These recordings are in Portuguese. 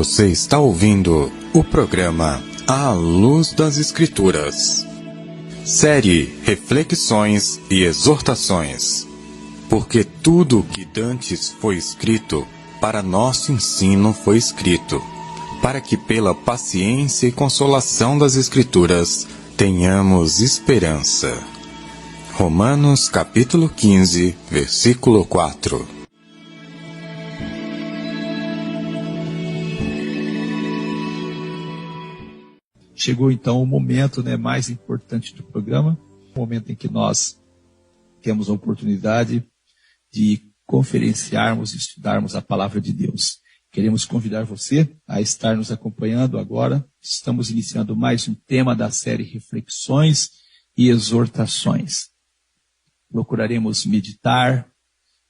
Você está ouvindo o programa À Luz das Escrituras. Série Reflexões e Exortações. Porque tudo o que dantes foi escrito, para nosso ensino foi escrito, para que pela paciência e consolação das Escrituras tenhamos esperança. Romanos capítulo 15, versículo 4. Chegou então o momento, mais importante do programa, o momento em que nós temos a oportunidade de conferenciarmos e estudarmos a palavra de Deus. Queremos convidar você a estar nos acompanhando agora. Estamos iniciando mais um tema da série Reflexões e Exortações. Procuraremos meditar,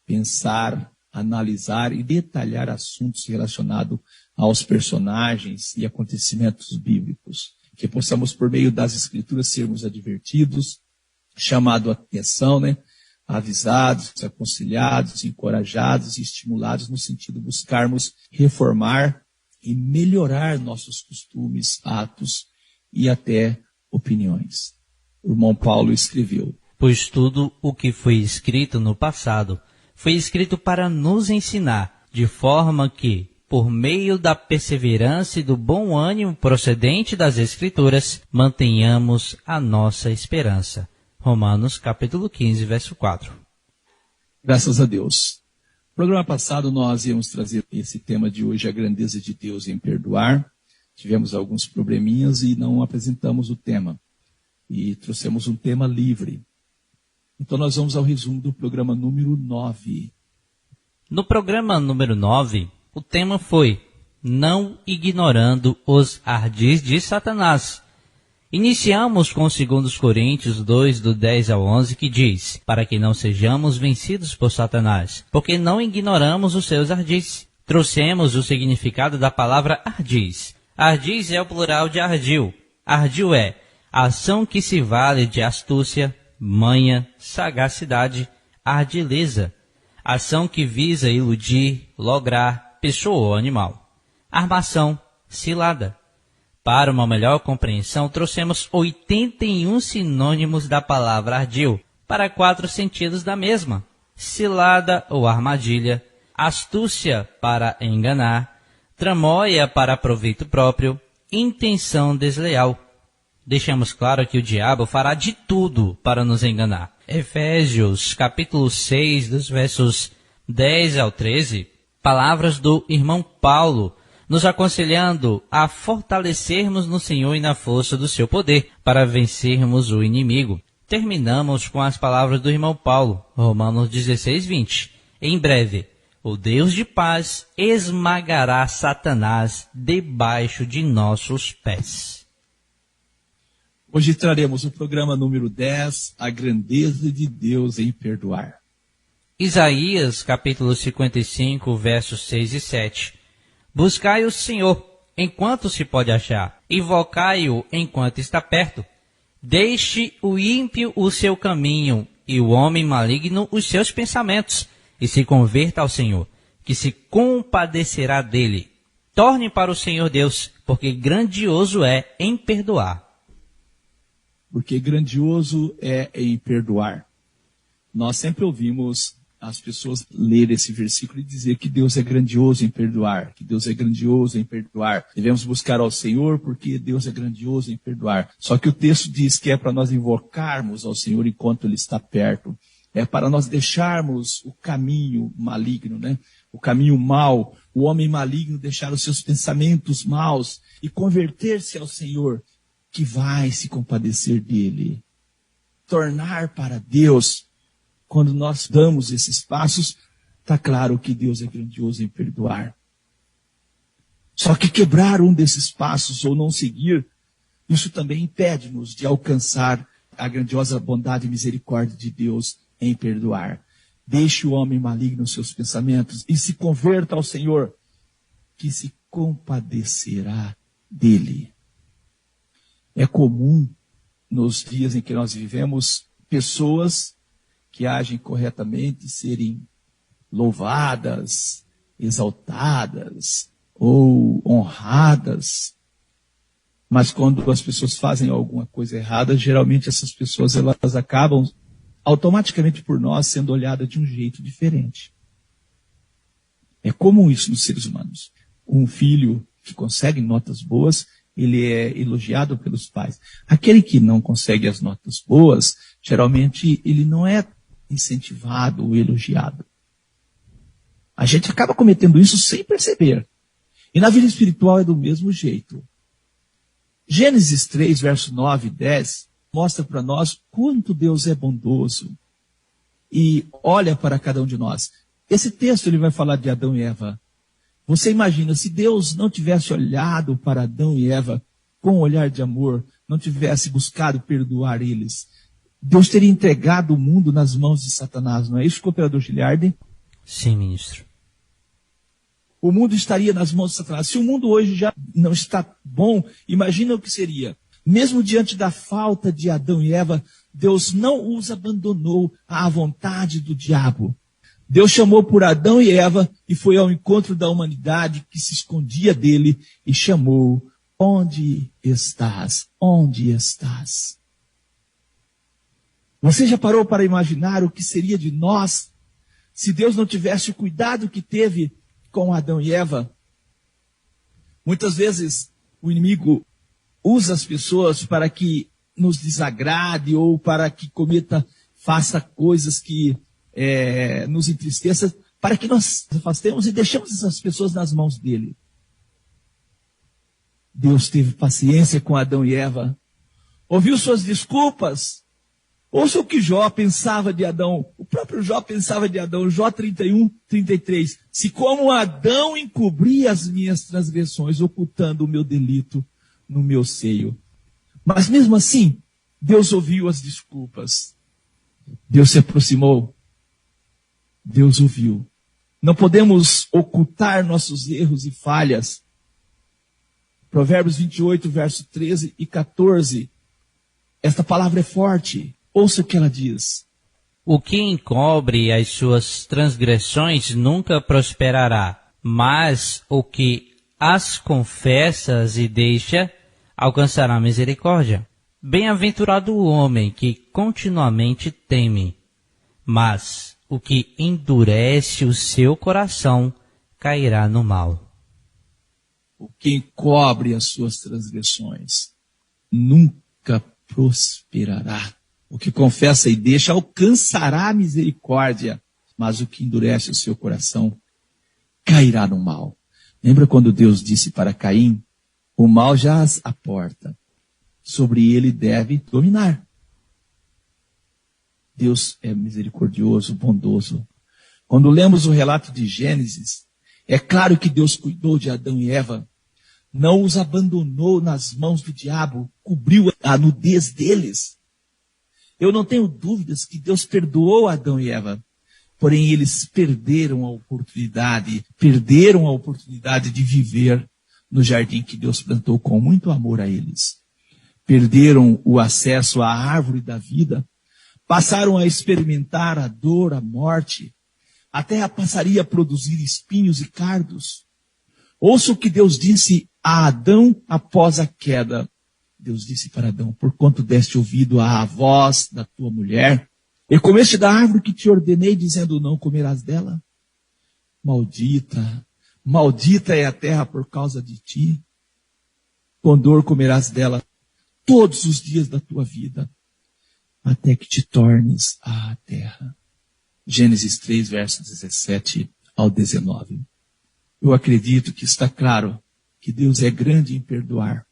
pensar, analisar e detalhar assuntos relacionados aos personagens e acontecimentos bíblicos. Que possamos, por meio das Escrituras, sermos advertidos, chamados a atenção, avisados, aconselhados, encorajados e estimulados no sentido de buscarmos reformar e melhorar nossos costumes, atos e até opiniões. O irmão Paulo escreveu: Pois tudo o que foi escrito no passado foi escrito para nos ensinar, de forma que, por meio da perseverança e do bom ânimo procedente das Escrituras, mantenhamos a nossa esperança. Romanos capítulo 15, verso 4. Graças a Deus. No programa passado nós íamos trazer esse tema de hoje, a grandeza de Deus em perdoar. Tivemos alguns probleminhas e não apresentamos o tema. E trouxemos um tema livre. Então nós vamos ao resumo do programa número 9. No programa número 9, o tema foi Não ignorando os ardis de Satanás. Iniciamos com 2 Coríntios 2, do 10 ao 11, que diz: Para que não sejamos vencidos por Satanás, porque não ignoramos os seus ardis. Trouxemos o significado da palavra ardis. Ardis é o plural de ardil. Ardil é ação que se vale de astúcia, manha, sagacidade, ardileza. Ação que visa iludir, lograr, pessoa ou animal. Armação, cilada. Para uma melhor compreensão, trouxemos 81 sinônimos da palavra ardil, para 4 sentidos da mesma. Cilada ou armadilha, astúcia para enganar, tramóia para proveito próprio, intenção desleal. Deixamos claro que o diabo fará de tudo para nos enganar. Efésios, capítulo 6, dos versos 10 ao 13, palavras do irmão Paulo, nos aconselhando a fortalecermos no Senhor e na força do seu poder, para vencermos o inimigo. Terminamos com as palavras do irmão Paulo, Romanos 16, 20. Em breve, o Deus de paz esmagará Satanás debaixo de nossos pés. Hoje traremos o programa número 10, a grandeza de Deus em perdoar. Isaías, capítulo 55, versos 6 e 7. Buscai o Senhor, enquanto se pode achar, invocai-o enquanto está perto. Deixe o ímpio o seu caminho, e o homem maligno os seus pensamentos, e se converta ao Senhor, que se compadecerá dele. Torne para o Senhor Deus, porque grandioso é em perdoar. Porque grandioso é em perdoar. Nós sempre ouvimos as pessoas ler esse versículo e dizer que Deus é grandioso em perdoar, que Deus é grandioso em perdoar. Devemos buscar ao Senhor porque Deus é grandioso em perdoar. Só que o texto diz que é para nós invocarmos ao Senhor enquanto Ele está perto. É para nós deixarmos o caminho maligno, o caminho mau, o homem maligno deixar os seus pensamentos maus e converter-se ao Senhor, que vai se compadecer dele. Tornar para Deus. Quando nós damos esses passos, está claro que Deus é grandioso em perdoar. Só que quebrar um desses passos ou não seguir, isso também impede-nos de alcançar a grandiosa bondade e misericórdia de Deus em perdoar. Deixe o homem maligno os seus pensamentos e se converta ao Senhor, que se compadecerá dele. É comum, nos dias em que nós vivemos, pessoas que agem corretamente serem louvadas, exaltadas, ou honradas. Mas quando as pessoas fazem alguma coisa errada, geralmente essas pessoas elas acabam automaticamente por nós sendo olhadas de um jeito diferente. É comum isso nos seres humanos. Um filho que consegue notas boas, ele é elogiado pelos pais. Aquele que não consegue as notas boas, geralmente ele não é incentivado ou elogiado. A gente acaba cometendo isso sem perceber. E na vida espiritual é do mesmo jeito. Gênesis 3, verso 9 e 10, mostra para nós quanto Deus é bondoso e olha para cada um de nós. Esse texto ele vai falar de Adão e Eva. Você imagina, se Deus não tivesse olhado para Adão e Eva com um olhar de amor, não tivesse buscado perdoar eles, Deus teria entregado o mundo nas mãos de Satanás, não é isso, cooperador Giliardi? Sim, ministro. O mundo estaria nas mãos de Satanás. Se o mundo hoje já não está bom, imagina o que seria. Mesmo diante da falta de Adão e Eva, Deus não os abandonou à vontade do diabo. Deus chamou por Adão e Eva e foi ao encontro da humanidade que se escondia dele e chamou: onde estás? Onde estás? Você já parou para imaginar o que seria de nós se Deus não tivesse o cuidado que teve com Adão e Eva? Muitas vezes o inimigo usa as pessoas para que nos desagrade ou para que faça coisas que nos entristeçam, para que nós afastemos e deixemos essas pessoas nas mãos dele. Deus teve paciência com Adão e Eva, ouviu suas desculpas. Ouça o que Jó pensava de Adão. O próprio Jó pensava de Adão. Jó 31, 33. Se como Adão encobria as minhas transgressões, ocultando o meu delito no meu seio. Mas mesmo assim, Deus ouviu as desculpas. Deus se aproximou. Deus ouviu. Não podemos ocultar nossos erros e falhas. Provérbios 28, verso 13 e 14. Esta palavra é forte. Ouça o que ela diz. O que encobre as suas transgressões nunca prosperará, mas o que as confessas e deixa alcançará misericórdia. Bem-aventurado o homem que continuamente teme, mas o que endurece o seu coração cairá no mal. O que encobre as suas transgressões nunca prosperará. O que confessa e deixa alcançará a misericórdia, mas o que endurece o seu coração cairá no mal. Lembra quando Deus disse para Caim: o mal jaz à porta, sobre ele deve dominar. Deus é misericordioso, bondoso. Quando lemos o relato de Gênesis, é claro que Deus cuidou de Adão e Eva, não os abandonou nas mãos do diabo, cobriu a nudez deles. Eu não tenho dúvidas que Deus perdoou Adão e Eva, porém eles perderam a oportunidade de viver no jardim que Deus plantou com muito amor a eles. Perderam o acesso à árvore da vida, passaram a experimentar a dor, a morte, a terra passaria a produzir espinhos e cardos. Ouça o que Deus disse a Adão após a queda. Deus disse para Adão: porquanto deste ouvido à voz da tua mulher, e comeste da árvore que te ordenei, dizendo: não comerás dela? Maldita, maldita é a terra por causa de ti. Com dor comerás dela todos os dias da tua vida, até que te tornes a terra. Gênesis 3, versos 17 ao 19. Eu acredito que está claro que Deus é grande em perdoar.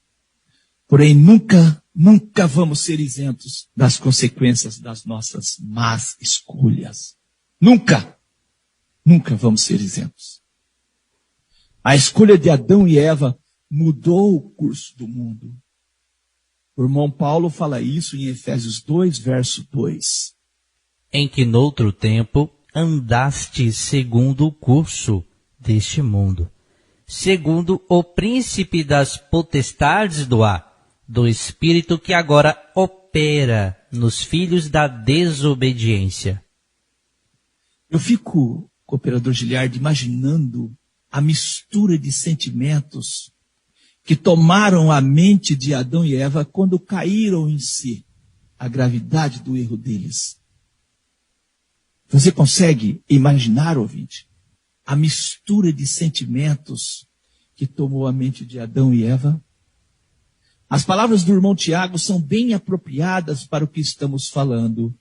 Porém, nunca vamos ser isentos das consequências das nossas más escolhas. Nunca vamos ser isentos. A escolha de Adão e Eva mudou o curso do mundo. O irmão Paulo fala isso em Efésios 2, verso 2. Em que noutro tempo andaste segundo o curso deste mundo, segundo o príncipe das potestades do ar, do Espírito que agora opera nos filhos da desobediência. Eu fico, cooperador Giliardi, imaginando a mistura de sentimentos que tomaram a mente de Adão e Eva quando caíram em si, a gravidade do erro deles. Você consegue imaginar, ouvinte, a mistura de sentimentos que tomou a mente de Adão e Eva? As palavras do irmão Tiago são bem apropriadas para o que estamos falando.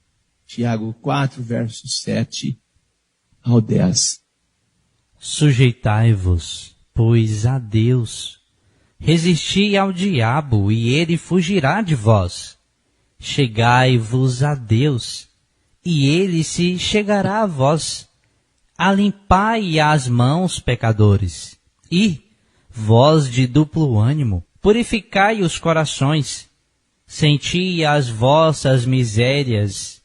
Tiago 4, versos 7 ao 10. Sujeitai-vos, pois, a Deus. Resisti ao diabo, e ele fugirá de vós. Chegai-vos a Deus, e ele se chegará a vós. Alimpai as mãos, pecadores, e, vós de duplo ânimo, purificai os corações. Senti as vossas misérias,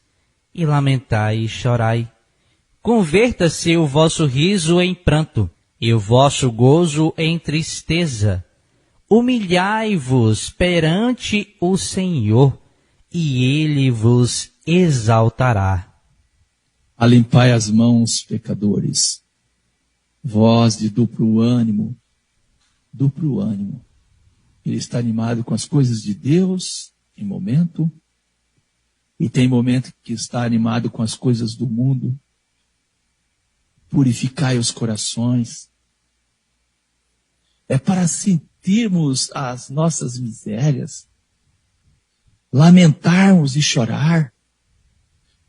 e lamentai e chorai. Converta-se o vosso riso em pranto, e o vosso gozo em tristeza. Humilhai-vos perante o Senhor, e ele vos exaltará. Alimpai as mãos, pecadores, vós de duplo ânimo. Ele está animado com as coisas de Deus, em momento, e tem momento que está animado com as coisas do mundo. Purificai os corações. É para sentirmos as nossas misérias, lamentarmos e chorar,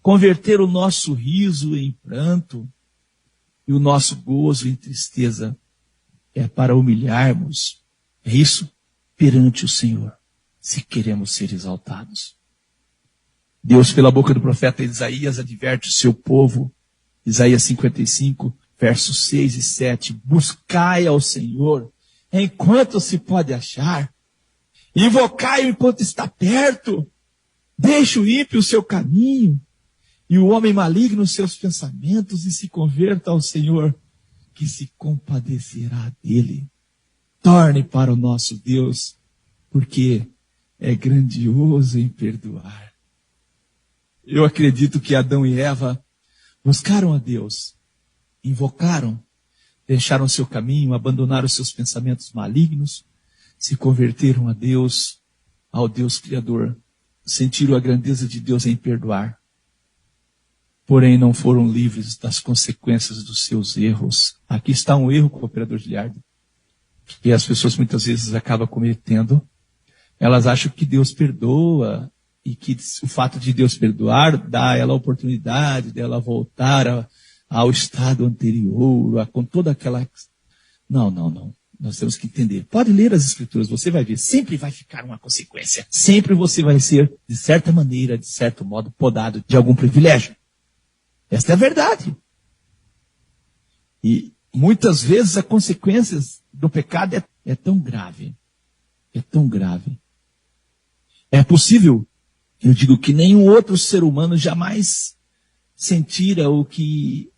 converter o nosso riso em pranto e o nosso gozo em tristeza. É para humilharmos, é isso, perante o Senhor, se queremos ser exaltados. Deus, pela boca do profeta Isaías, adverte o seu povo, Isaías 55, versos 6 e 7, buscai ao Senhor enquanto se pode achar, invocai-o enquanto está perto, deixe o ímpio o seu caminho, e o homem maligno os seus pensamentos, e se converta ao Senhor, que se compadecerá dele. Torne para o nosso Deus, porque é grandioso em perdoar. Eu acredito que Adão e Eva buscaram a Deus, invocaram, deixaram seu caminho, abandonaram seus pensamentos malignos, se converteram a Deus, ao Deus Criador, sentiram a grandeza de Deus em perdoar. Porém, não foram livres das consequências dos seus erros. Aqui está um erro, cooperador Giliardo, que as pessoas muitas vezes acabam cometendo. Elas acham que Deus perdoa, e que o fato de Deus perdoar dá a ela a oportunidade de ela voltar ao estado anterior, com toda aquela... Não. Nós temos que entender. Pode ler as Escrituras, você vai ver. Sempre vai ficar uma consequência. Sempre você vai ser, de certa maneira, de certo modo, podado de algum privilégio. Esta é a verdade. E muitas vezes a consequência do pecado é tão grave. É tão grave. É possível, eu digo, que nenhum outro ser humano jamais sentira o que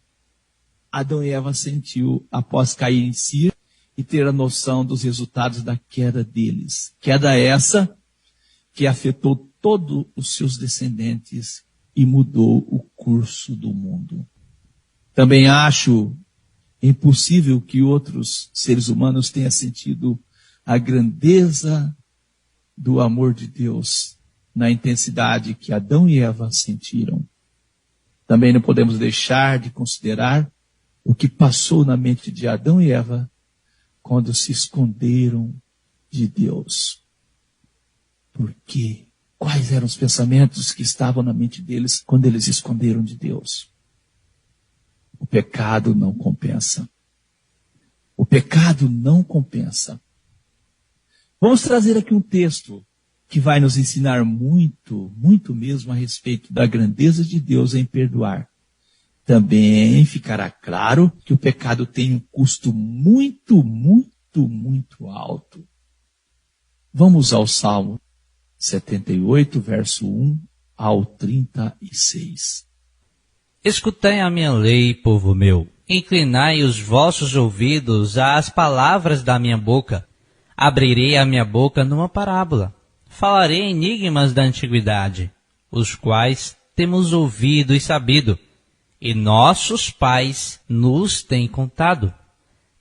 Adão e Eva sentiu após cair em si e ter a noção dos resultados da queda deles. Queda essa que afetou todos os seus descendentes e mudou o curso do mundo. Também acho impossível que outros seres humanos tenham sentido a grandeza do amor de Deus na intensidade que Adão e Eva sentiram. Também não podemos deixar de considerar o que passou na mente de Adão e Eva quando se esconderam de Deus. Por quê? Quais eram os pensamentos que estavam na mente deles quando eles se esconderam de Deus? O pecado não compensa. O pecado não compensa. Vamos trazer aqui um texto que vai nos ensinar muito, muito mesmo a respeito da grandeza de Deus em perdoar. Também ficará claro que o pecado tem um custo muito, muito, muito alto. Vamos ao Salmo 78, verso 1 ao 36. Escutai a minha lei, povo meu. Inclinai os vossos ouvidos às palavras da minha boca. Abrirei a minha boca numa parábola. Falarei enigmas da antiguidade, os quais temos ouvido e sabido, e nossos pais nos têm contado.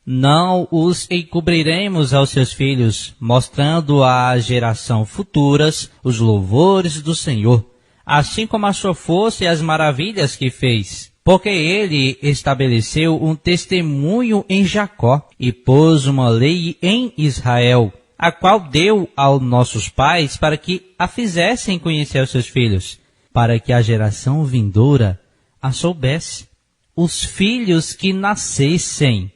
não os encobriremos aos seus filhos, mostrando às gerações futuras os louvores do Senhor, assim como a sua força e as maravilhas que fez. Porque ele estabeleceu um testemunho em Jacó e pôs uma lei em Israel, a qual deu aos nossos pais para que a fizessem conhecer aos seus filhos, para que a geração vindoura a soubesse. Os filhos que nascessem,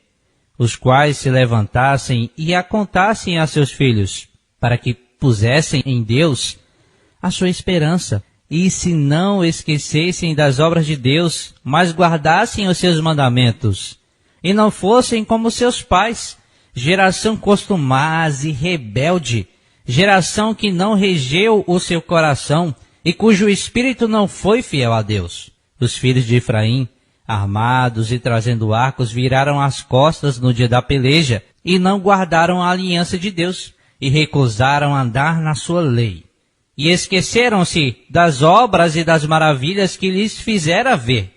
os quais se levantassem e a contassem a seus filhos, para que pusessem em Deus a sua esperança, e se não esquecessem das obras de Deus, mas guardassem os seus mandamentos, e não fossem como seus pais, geração costumaz e rebelde, geração que não regeu o seu coração, e cujo espírito não foi fiel a Deus. Os filhos de Efraim, armados e trazendo arcos, viraram as costas no dia da peleja, e não guardaram a aliança de Deus, e recusaram andar na sua lei. E esqueceram-se das obras e das maravilhas que lhes fizera ver.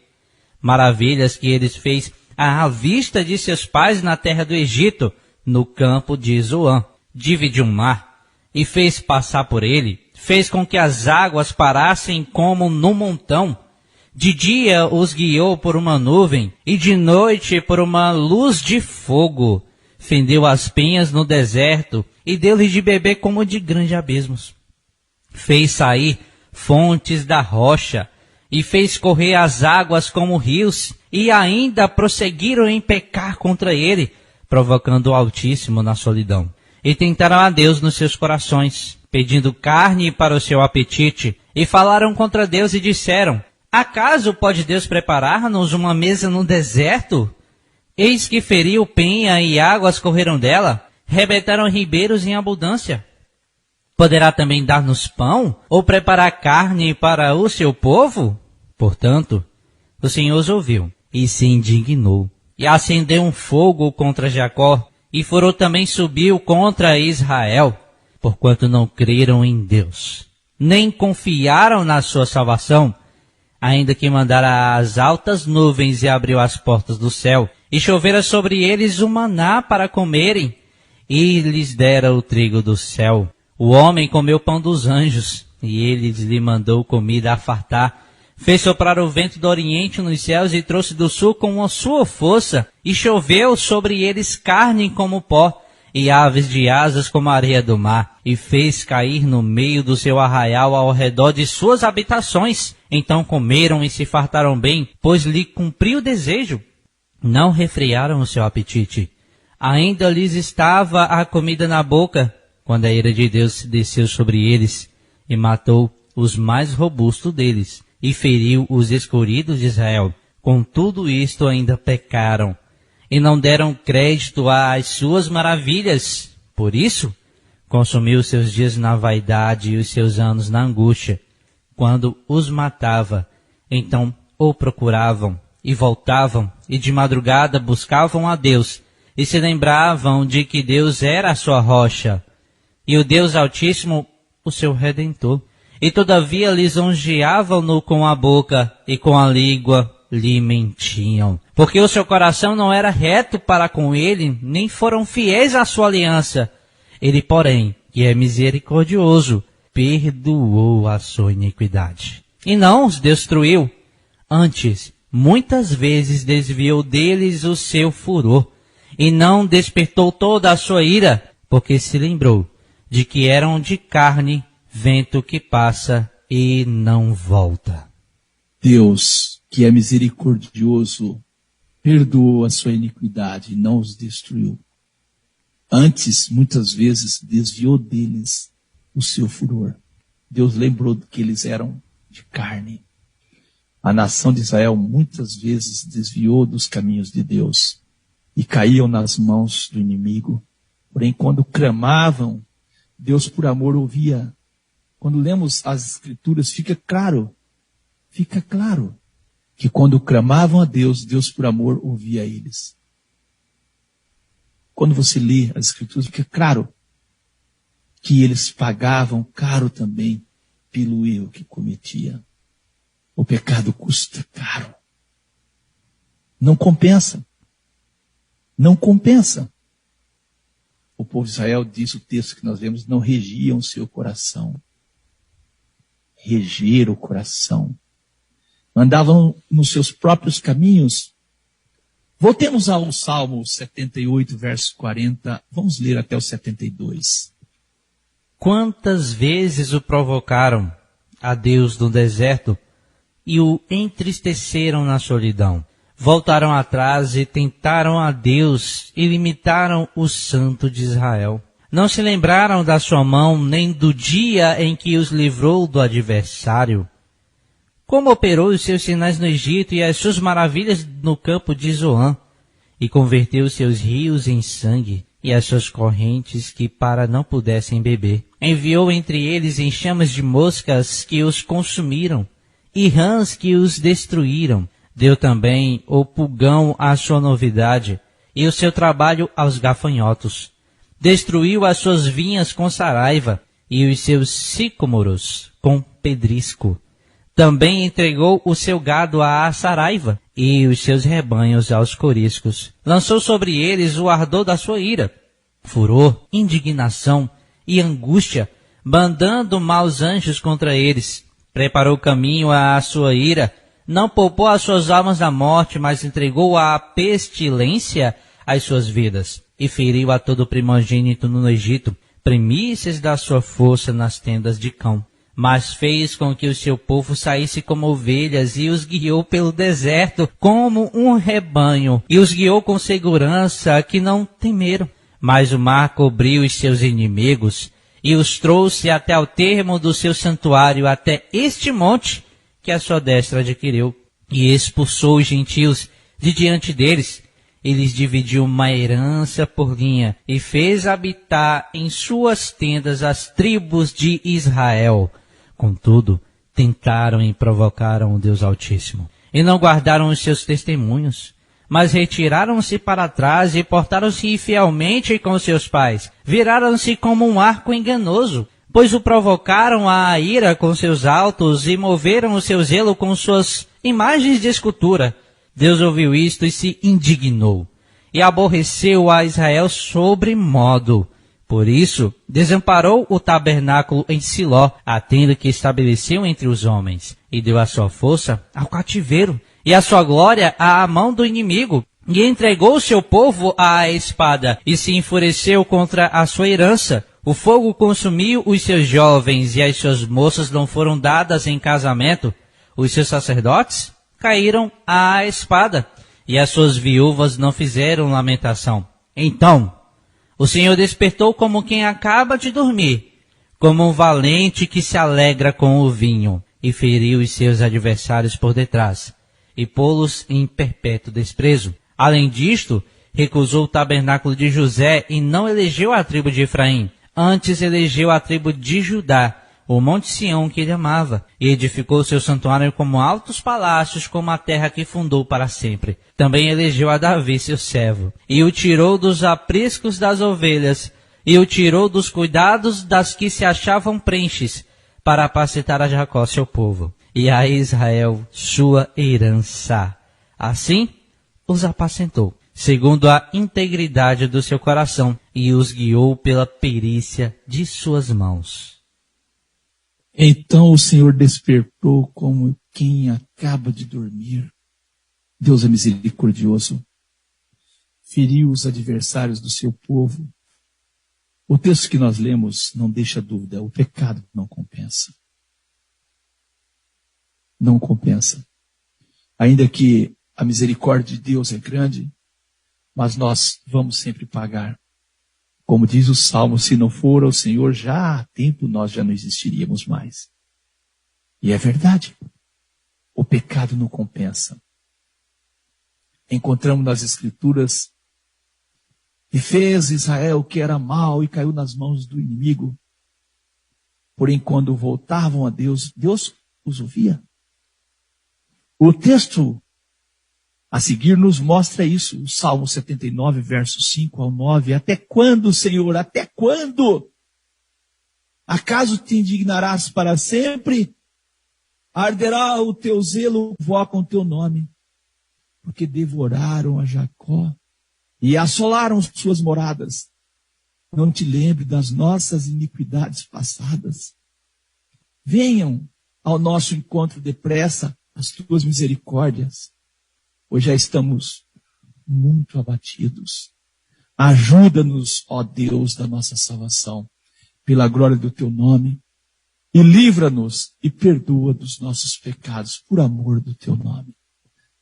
Maravilhas que eles fez à vista de seus pais na terra do Egito, no campo de Zoan. Dividiu um mar, e fez passar por ele, fez com que as águas parassem como num montão. De dia os guiou por uma nuvem, e de noite por uma luz de fogo. Fendeu as penhas no deserto, e deu-lhes de beber como de grandes abismos. Fez sair fontes da rocha, e fez correr as águas como rios, e ainda prosseguiram em pecar contra ele, provocando o Altíssimo na solidão. E tentaram a Deus nos seus corações, pedindo carne para o seu apetite, e falaram contra Deus e disseram: acaso pode Deus preparar-nos uma mesa no deserto? Eis que feriu penha e águas correram dela, rebentaram ribeiros em abundância. Poderá também dar-nos pão, ou preparar carne para o seu povo? Portanto, o Senhor os ouviu, e se indignou, e acendeu um fogo contra Jacó, e furor também subiu contra Israel, porquanto não creram em Deus, nem confiaram na sua salvação, ainda que mandara as altas nuvens e abriu as portas do céu, e chovera sobre eles o maná para comerem, e lhes dera o trigo do céu. O homem comeu pão dos anjos, e ele lhe mandou comida a fartar. Fez soprar o vento do oriente nos céus e trouxe do sul com a sua força, e choveu sobre eles carne como pó, e aves de asas como a areia do mar, e fez cair no meio do seu arraial ao redor de suas habitações. Então comeram e se fartaram bem, pois lhe cumpriu o desejo. Não refriaram o seu apetite. Ainda lhes estava a comida na boca, quando a ira de Deus se desceu sobre eles, e matou os mais robustos deles, e feriu os escolhidos de Israel. Com tudo isto ainda pecaram, e não deram crédito às suas maravilhas. Por isso, consumiu os seus dias na vaidade e os seus anos na angústia. Quando os matava, então o procuravam, e voltavam, e de madrugada buscavam a Deus, e se lembravam de que Deus era a sua rocha, e o Deus Altíssimo, o seu Redentor. E todavia lisonjeavam-no com a boca, e com a língua lhe mentiam. Porque o seu coração não era reto para com ele, nem foram fiéis à sua aliança. Ele, porém, que é misericordioso, perdoou a sua iniquidade. E não os destruiu. Antes, muitas vezes desviou deles o seu furor, e não despertou toda a sua ira, porque se lembrou de que eram de carne, vento que passa e não volta. Deus, que é misericordioso, perdoou a sua iniquidade e não os destruiu. Antes, muitas vezes, desviou deles o seu furor. Deus lembrou que eles eram de carne. A nação de Israel muitas vezes desviou dos caminhos de Deus e caíam nas mãos do inimigo. Porém, quando clamavam, Deus por amor ouvia. Quando lemos as Escrituras, fica claro que quando clamavam a Deus, Deus por amor ouvia eles. Quando você lê as Escrituras, fica claro que eles pagavam caro também pelo erro que cometia. O pecado custa caro. Não compensa. Não compensa. O povo de Israel, diz o texto que nós lemos, não regiam o seu coração. Reger o coração. Andavam nos seus próprios caminhos. Voltemos ao Salmo 78, verso 40. Vamos ler até o 72. Quantas vezes o provocaram a Deus no deserto e o entristeceram na solidão. Voltaram atrás e tentaram a Deus e limitaram o Santo de Israel. Não se lembraram da sua mão nem do dia em que os livrou do adversário. Como operou os seus sinais no Egito e as suas maravilhas no campo de Zoan, e converteu os seus rios em sangue e as suas correntes que para não pudessem beber. Enviou entre eles enxames de moscas que os consumiram e rãs que os destruíram. Deu também o pulgão à sua novidade e o seu trabalho aos gafanhotos. Destruiu as suas vinhas com saraiva e os seus sicômoros com pedrisco. Também entregou o seu gado à saraiva e os seus rebanhos aos coriscos. Lançou sobre eles o ardor da sua ira, furor, indignação e angústia, mandando maus anjos contra eles. Preparou caminho à sua ira, não poupou as suas almas da morte, mas entregou à pestilência as suas vidas. E feriu a todo primogênito no Egito, primícias da sua força nas tendas de cão. Mas fez com que o seu povo saísse como ovelhas e os guiou pelo deserto como um rebanho. E os guiou com segurança que não temeram. Mas o mar cobriu os seus inimigos e os trouxe até ao termo do seu santuário, até este monte que a sua destra adquiriu. E expulsou os gentios de diante deles. E lhes dividiu uma herança por linha e fez habitar em suas tendas as tribos de Israel. Contudo, tentaram e provocaram o Deus Altíssimo, e não guardaram os seus testemunhos, mas retiraram-se para trás e portaram-se infielmente com seus pais. Viraram-se como um arco enganoso, pois o provocaram à ira com seus altos e moveram o seu zelo com suas imagens de escultura. Deus ouviu isto e se indignou, e aborreceu a Israel sobremodo. Por isso, desamparou o tabernáculo em Siló, a tenda que estabeleceu entre os homens, e deu a sua força ao cativeiro, e a sua glória à mão do inimigo, e entregou o seu povo à espada, e se enfureceu contra a sua herança. O fogo consumiu os seus jovens, e as suas moças não foram dadas em casamento. Os seus sacerdotes caíram à espada, e as suas viúvas não fizeram lamentação. Então o Senhor despertou como quem acaba de dormir, como um valente que se alegra com o vinho, e feriu os seus adversários por detrás, e pô-los em perpétuo desprezo. Além disto, recusou o tabernáculo de José e não elegeu a tribo de Efraim, antes elegeu a tribo de Judá, o monte Sião que ele amava, e edificou seu santuário como altos palácios, como a terra que fundou para sempre. Também elegeu a Davi, seu servo, e o tirou dos apriscos das ovelhas, e o tirou dos cuidados das que se achavam prenhes, para apacentar a Jacó, seu povo, e a Israel, sua herança. Assim, os apacentou, segundo a integridade do seu coração, e os guiou pela perícia de suas mãos. Então o Senhor despertou como quem acaba de dormir. Deus é misericordioso. Feriu os adversários do seu povo. O texto que nós lemos não deixa dúvida. O pecado não compensa. Não compensa. Ainda que a misericórdia de Deus é grande, mas nós vamos sempre pagar. Como diz o Salmo, se não for ao Senhor, já há tempo nós já não existiríamos mais. E é verdade. O pecado não compensa. Encontramos nas Escrituras e fez Israel o que era mal e caiu nas mãos do inimigo. Porém, quando voltavam a Deus, Deus os ouvia. O texto a seguir nos mostra isso, o Salmo 79, versos 5 ao 9. Até quando, Senhor? Até quando? Acaso te indignarás para sempre? Arderá o teu zelo, invocam o teu nome. Porque devoraram a Jacó e assolaram suas moradas. Não te lembre das nossas iniquidades passadas. Venham ao nosso encontro depressa as tuas misericórdias, pois já estamos muito abatidos. Ajuda-nos, ó Deus da nossa salvação, pela glória do teu nome, e livra-nos e perdoa dos nossos pecados, por amor do teu nome.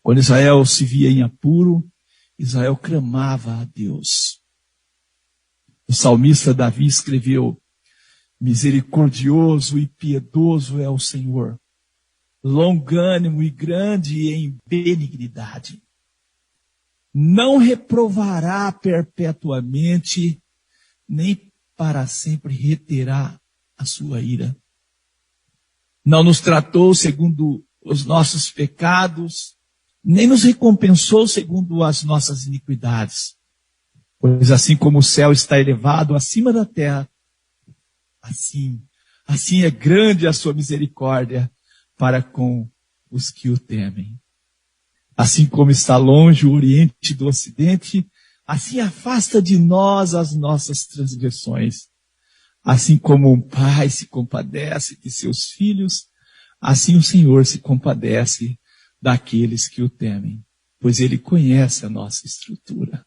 Quando Israel se via em apuro, Israel clamava a Deus. O salmista Davi escreveu: misericordioso e piedoso é o Senhor, longânimo e grande em benignidade. Não reprovará perpetuamente, nem para sempre reterá a sua ira. Não nos tratou segundo os nossos pecados, nem nos recompensou segundo as nossas iniquidades. Pois assim como o céu está elevado acima da terra, assim é grande a sua misericórdia para com os que o temem. Assim como está longe o Oriente do Ocidente, assim afasta de nós as nossas transgressões. Assim como um pai se compadece de seus filhos, assim o Senhor se compadece daqueles que o temem, pois Ele conhece a nossa estrutura.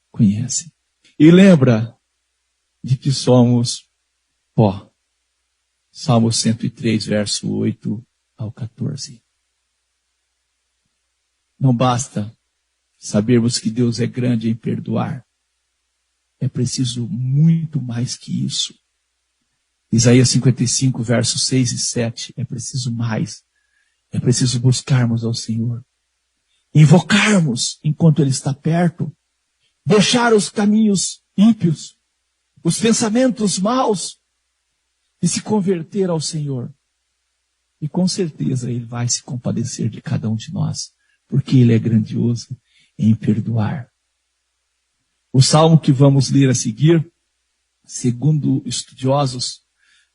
Conhece. E lembra de que somos pó. Salmo 103, verso 8 ao 14. Não basta sabermos que Deus é grande em perdoar. É preciso muito mais que isso. Isaías 55, versos 6 e 7. É preciso mais. É preciso buscarmos ao Senhor. Invocarmos enquanto Ele está perto. Deixar os caminhos ímpios, os pensamentos maus, e se converter ao Senhor. E com certeza Ele vai se compadecer de cada um de nós, porque Ele é grandioso em perdoar. O salmo que vamos ler a seguir, segundo estudiosos,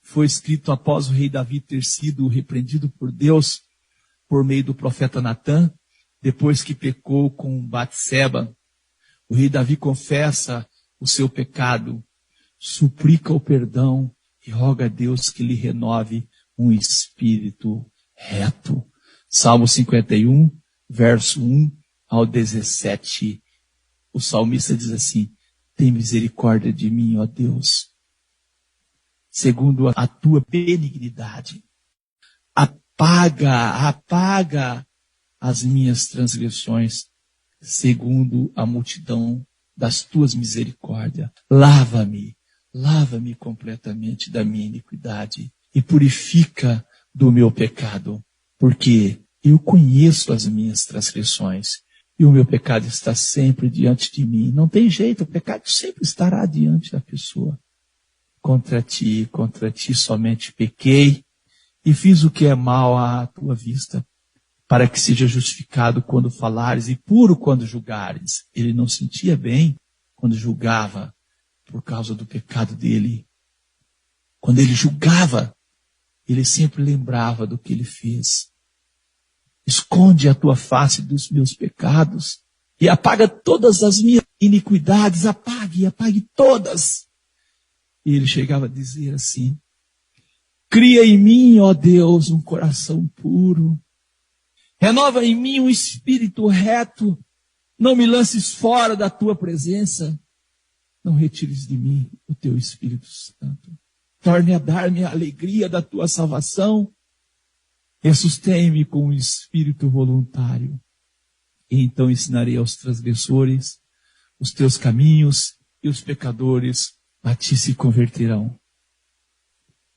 foi escrito após o rei Davi ter sido repreendido por Deus por meio do profeta Natã, depois que pecou com Batseba. O rei Davi confessa o seu pecado, suplica o perdão e roga a Deus que lhe renove um espírito reto. Salmo 51, verso 1 ao 17. O salmista diz assim: tem misericórdia de mim, ó Deus, segundo a tua benignidade. Apaga as minhas transgressões, segundo a multidão das tuas misericórdias. Lava-me completamente da minha iniquidade e purifica do meu pecado, porque eu conheço as minhas transgressões e o meu pecado está sempre diante de mim. Não tem jeito, o pecado sempre estará diante da pessoa. Contra ti somente pequei e fiz o que é mal à tua vista, para que seja justificado quando falares e puro quando julgares. Ele não sentia bem quando julgava por causa do pecado dele. Quando ele julgava, ele sempre lembrava do que ele fez. Esconde a tua face dos meus pecados e apaga todas as minhas iniquidades. Apague todas. E ele chegava a dizer assim: cria em mim, ó Deus, um coração puro. Renova em mim um espírito reto. Não me lances fora da tua presença. Não retires de mim o teu Espírito Santo. Torne a dar-me a alegria da tua salvação. E sustém-me com um espírito voluntário. E então ensinarei aos transgressores os teus caminhos, e os pecadores a ti se converterão.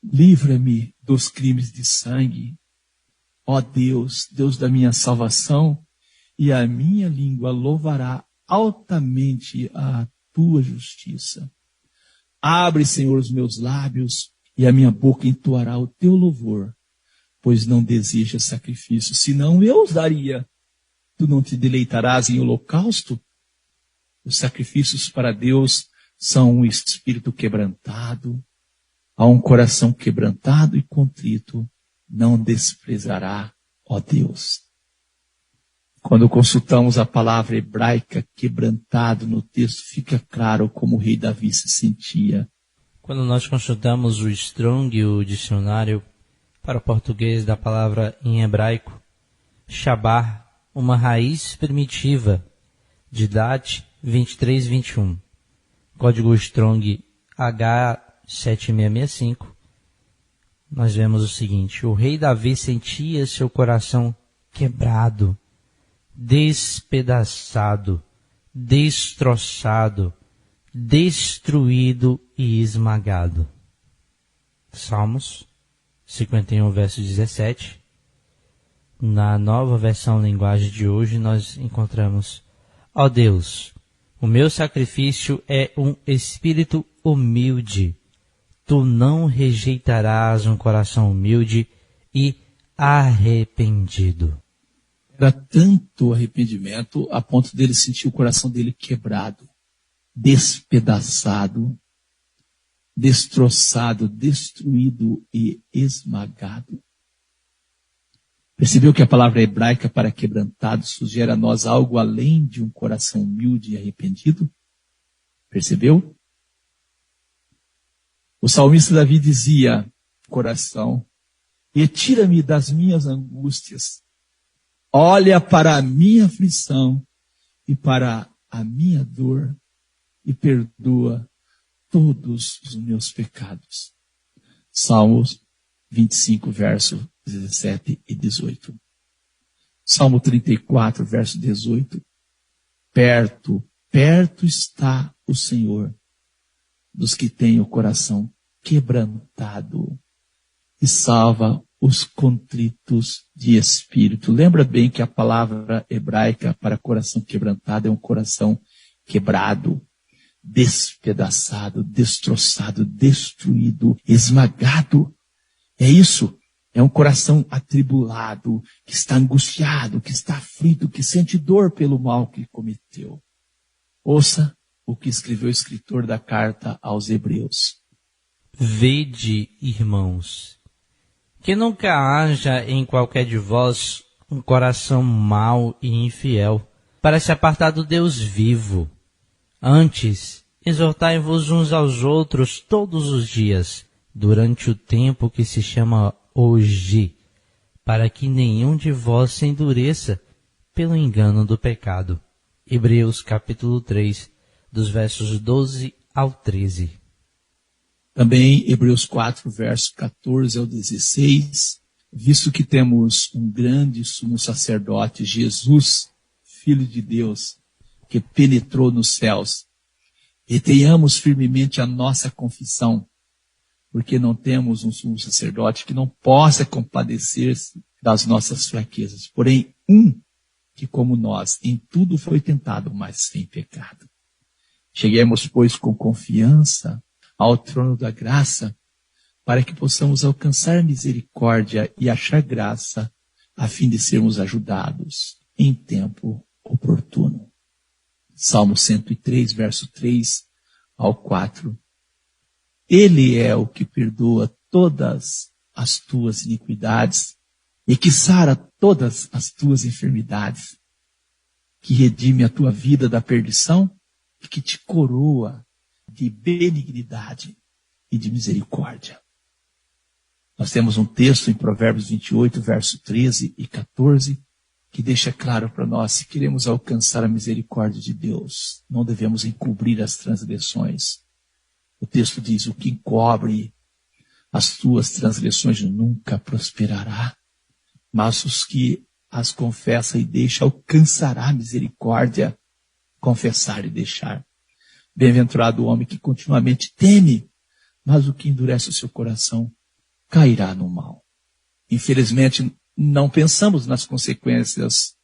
Livra-me dos crimes de sangue. Ó Deus, Deus da minha salvação, e a minha língua louvará altamente a tua justiça. Abre, Senhor, os meus lábios, e a minha boca entoará o teu louvor, pois não desejas sacrifício, senão eu os daria. Tu não te deleitarás em holocausto? Os sacrifícios para Deus são um espírito quebrantado, a um coração quebrantado e contrito não desprezará, ó Deus. Quando consultamos a palavra hebraica quebrantado no texto, fica claro como o rei Davi se sentia. Quando nós consultamos o Strong, o dicionário para o português da palavra em hebraico, Shabar, uma raiz primitiva, de date 2321, código Strong H7665, nós vemos o seguinte: o rei Davi sentia seu coração quebrado, despedaçado, destroçado, destruído e esmagado. Salmos 51, verso 17. Na nova versão linguagem de hoje, nós encontramos: ó Deus, o meu sacrifício é um espírito humilde. Tu não rejeitarás um coração humilde e arrependido. Era tanto arrependimento a ponto dele sentir o coração dele quebrado, despedaçado, destroçado, destruído e esmagado. Percebeu que a palavra hebraica para quebrantado sugere a nós algo além de um coração humilde e arrependido? Percebeu? O salmista Davi dizia: coração, retira-me das minhas angústias, olha para a minha aflição e para a minha dor e perdoa todos os meus pecados. Salmos 25, verso 17 e 18. Salmo 34, verso 18. Perto está o Senhor dos que têm o coração quebrantado e salva os contritos de espírito. Lembra bem que a palavra hebraica para coração quebrantado é um coração quebrado, despedaçado, destroçado, destruído, esmagado. É isso. É um coração atribulado, que está angustiado, que está aflito, que sente dor pelo mal que cometeu. Ouça o que escreveu o escritor da carta aos Hebreus. Vede, irmãos, que nunca haja em qualquer de vós um coração mau e infiel, para se apartar do Deus vivo. Antes, exortai-vos uns aos outros todos os dias, durante o tempo que se chama hoje, para que nenhum de vós se endureça pelo engano do pecado. Hebreus capítulo 3, dos versos 12 ao 13. Também Hebreus 4, verso 14 ao 16, visto que temos um grande sumo sacerdote, Jesus, Filho de Deus, que penetrou nos céus, retenhamos firmemente a nossa confissão, porque não temos um sumo sacerdote que não possa compadecer-se das nossas fraquezas, porém que como nós em tudo foi tentado, mas sem pecado. Cheguemos, pois, com confiança ao trono da graça, para que possamos alcançar misericórdia e achar graça, a fim de sermos ajudados em tempo oportuno. Salmo 103, verso 3 ao 4. Ele é o que perdoa todas as tuas iniquidades e que sara todas as tuas enfermidades, que redime a tua vida da perdição e que te coroa de benignidade e de misericórdia. Nós temos um texto em Provérbios 28, verso 13 e 14, que deixa claro para nós: se queremos alcançar a misericórdia de Deus, não devemos encobrir as transgressões. O texto diz: o que encobre as tuas transgressões nunca prosperará, mas os que as confessa e deixa alcançará misericórdia. Confessar e deixar. Bem-aventurado o homem que continuamente teme, mas o que endurece o seu coração cairá no mal. Infelizmente, não pensamos nas consequências.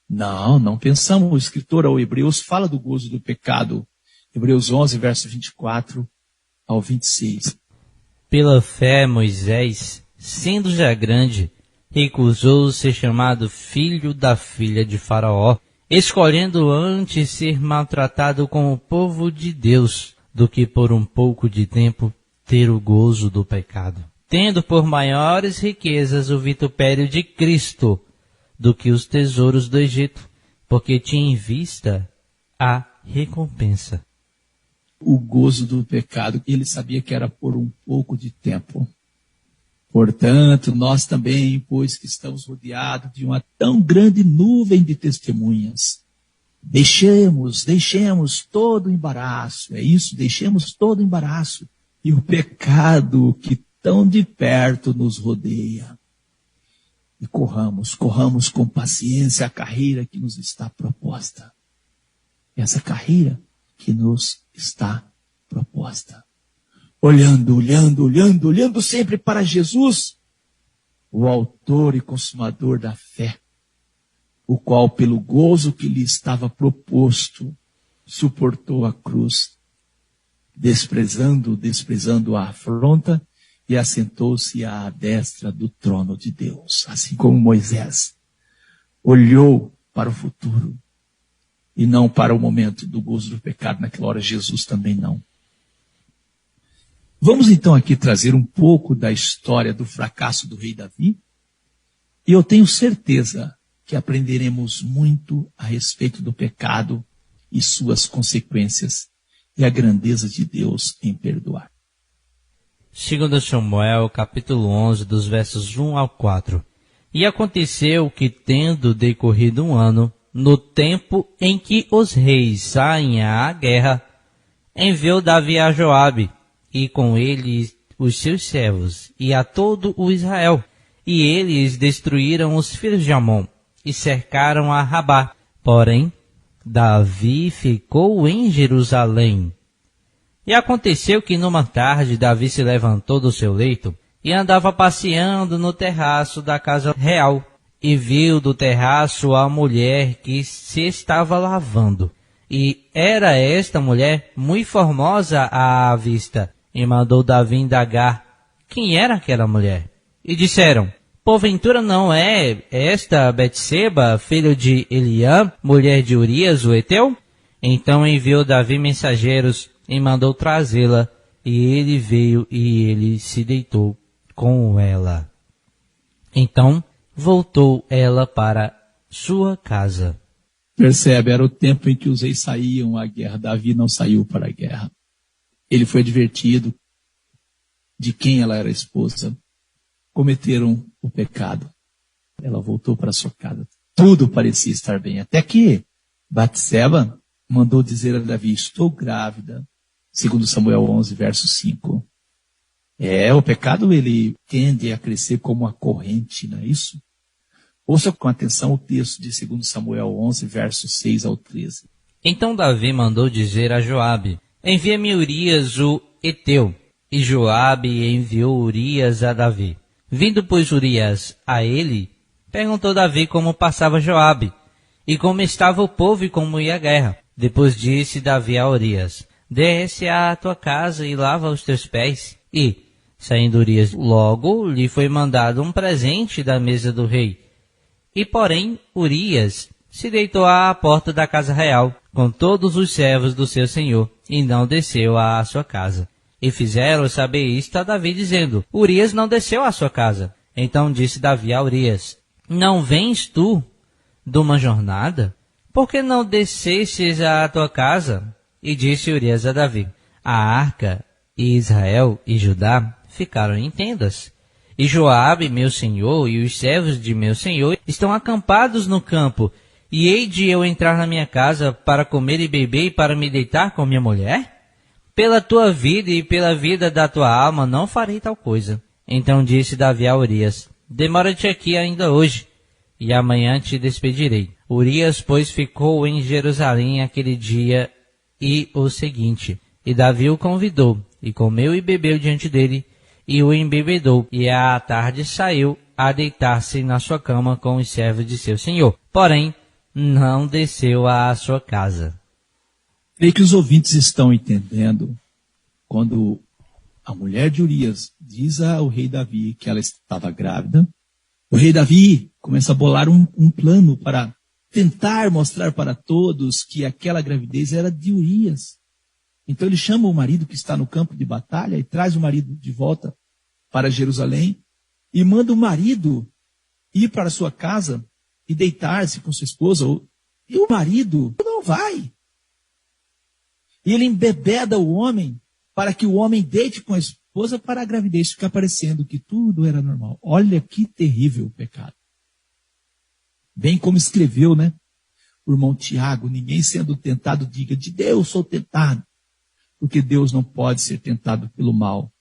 Não pensamos. O escritor ao Hebreus fala do gozo do pecado. Hebreus 11, verso 24 ao 26. Pela fé, Moisés, sendo já grande, recusou ser chamado filho da filha de Faraó, escolhendo antes ser maltratado com o povo de Deus, do que por um pouco de tempo ter o gozo do pecado. Tendo por maiores riquezas o vitupério de Cristo, do que os tesouros do Egito, porque tinha em vista a recompensa. O gozo do pecado, ele sabia que era por um pouco de tempo. Portanto, nós também, pois que estamos rodeados de uma tão grande nuvem de testemunhas, deixemos todo o embaraço, deixemos todo o embaraço e o pecado que tão de perto nos rodeia. E corramos com paciência a carreira que nos está proposta. Essa carreira que nos está proposta. Olhando sempre para Jesus, o autor e consumador da fé, o qual, pelo gozo que lhe estava proposto, suportou a cruz, desprezando a afronta, e assentou-se à destra do trono de Deus, assim como Moisés olhou para o futuro e não para o momento do gozo do pecado. Naquela hora, Jesus também não. Vamos então aqui trazer um pouco da história do fracasso do rei Davi, e eu tenho certeza que aprenderemos muito a respeito do pecado e suas consequências e a grandeza de Deus em perdoar. 2 Samuel, capítulo 11, dos versos 1 ao 4. E aconteceu que, tendo decorrido um ano, no tempo em que os reis saem à guerra, enviou Davi a Joabe, e com ele os seus servos, e a todo o Israel. E eles destruíram os filhos de Amon, e cercaram a Rabá. Porém, Davi ficou em Jerusalém. E aconteceu que numa tarde Davi se levantou do seu leito e andava passeando no terraço da casa real, e viu do terraço a mulher que se estava lavando. E era esta mulher muito formosa à vista, e mandou Davi indagar quem era aquela mulher. E disseram: porventura não é esta Betseba, filho de Eliã, mulher de Urias, o Heteu? Então enviou Davi mensageiros e mandou trazê-la, e ele veio e ele se deitou com ela. Então voltou ela para sua casa. Percebe, era o tempo em que os reis saíam à guerra. Davi não saiu para a guerra. Ele foi advertido de quem ela era esposa. Cometeram o pecado. Ela voltou para sua casa. Tudo parecia estar bem. Até que Batseba mandou dizer a Davi: estou grávida. 2 Samuel 11, verso 5. O pecado, ele tende a crescer como uma corrente, não é isso? Ouça com atenção o texto de 2 Samuel 11, versos 6 ao 13. Então Davi mandou dizer a Joabe: envia-me Urias o Heteu. E Joabe enviou Urias a Davi. Vindo, pois, Urias a ele, perguntou Davi como passava Joabe, e como estava o povo e como ia a guerra. Depois disse Davi a Urias: desce à tua casa e lava os teus pés. E, saindo Urias, logo lhe foi mandado um presente da mesa do rei. E, porém, Urias se deitou à porta da casa real, com todos os servos do seu senhor, e não desceu à sua casa. E fizeram saber isto a Davi, dizendo: Urias não desceu à sua casa. Então disse Davi a Urias: não vens tu de uma jornada? Por que não descestes à tua casa? E disse Urias a Davi: a arca e Israel e Judá ficaram em tendas. E Joabe, meu senhor, e os servos de meu senhor estão acampados no campo. E hei de eu entrar na minha casa para comer e beber e para me deitar com minha mulher? Pela tua vida e pela vida da tua alma não farei tal coisa. Então disse Davi a Urias: demora-te aqui ainda hoje, e amanhã te despedirei. Urias, pois, ficou em Jerusalém aquele dia e o seguinte. E Davi o convidou, e comeu e bebeu diante dele, e o embebedou, e à tarde saiu a deitar-se na sua cama com os servos de seu senhor. Porém, não desceu à sua casa. Creio que os ouvintes estão entendendo quando a mulher de Urias diz ao rei Davi que ela estava grávida. O rei Davi começa a bolar um plano para tentar mostrar para todos que aquela gravidez era de Urias. Então ele chama o marido que está no campo de batalha e traz o marido de volta para Jerusalém e manda o marido ir para a sua casa e deitar-se com sua esposa, e o marido não vai. E ele embebeda o homem para que o homem deite com a esposa para a gravidez ficar parecendo que tudo era normal. Olha que terrível o pecado. Bem como escreveu, né? O irmão Tiago, ninguém sendo tentado diga, de Deus sou tentado. Porque Deus não pode ser tentado pelo mal.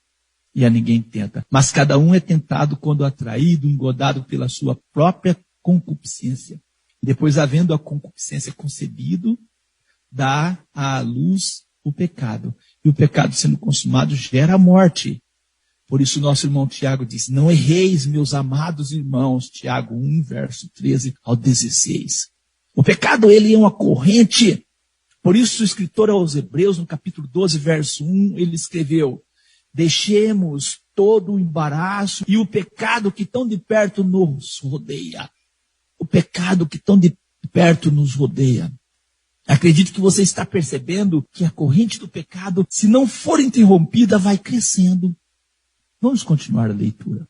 E a ninguém tenta. Mas cada um é tentado quando atraído, engodado pela sua própria concupiscência. E depois, havendo a concupiscência concebido, dá à luz o pecado. E o pecado sendo consumado gera a morte. Por isso nosso irmão Tiago diz, não erreis, meus amados irmãos. Tiago 1, verso 13 ao 16. O pecado, ele é uma corrente. Por isso o escritor aos Hebreus, no capítulo 12, verso 1, ele escreveu, deixemos todo o embaraço e o pecado que tão de perto nos rodeia. O pecado que tão de perto nos rodeia. Acredito que você está percebendo que a corrente do pecado, se não for interrompida, vai crescendo. Vamos continuar a leitura.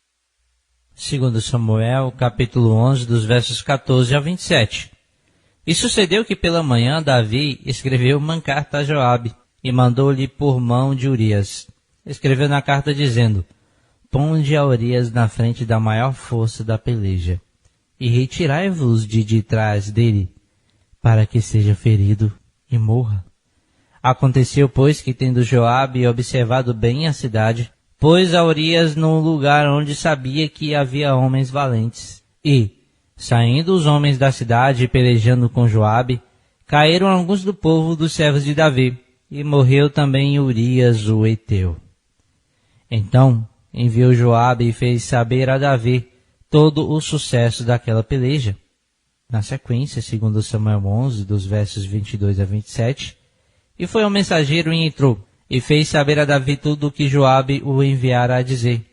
2 Samuel, capítulo 11, dos versos 14 a 27. E sucedeu que pela manhã Davi escreveu uma carta a Joabe e mandou-lhe por mão de Urias. Escreveu na carta dizendo, ponde a Urias na frente da maior força da peleja e retirai-vos de trás dele, para que seja ferido e morra. Aconteceu, pois, que tendo Joabe observado bem a cidade, pôs a Urias num lugar onde sabia que havia homens valentes. E, saindo os homens da cidade e pelejando com Joabe, caíram alguns do povo dos servos de Davi, e morreu também Urias o Heteu. Então enviou Joabe e fez saber a Davi todo o sucesso daquela peleja. Na sequência, 2 Samuel 11, dos versos 22 a 27, e foi ao mensageiro e entrou, e fez saber a Davi tudo o que Joabe o enviara a dizer.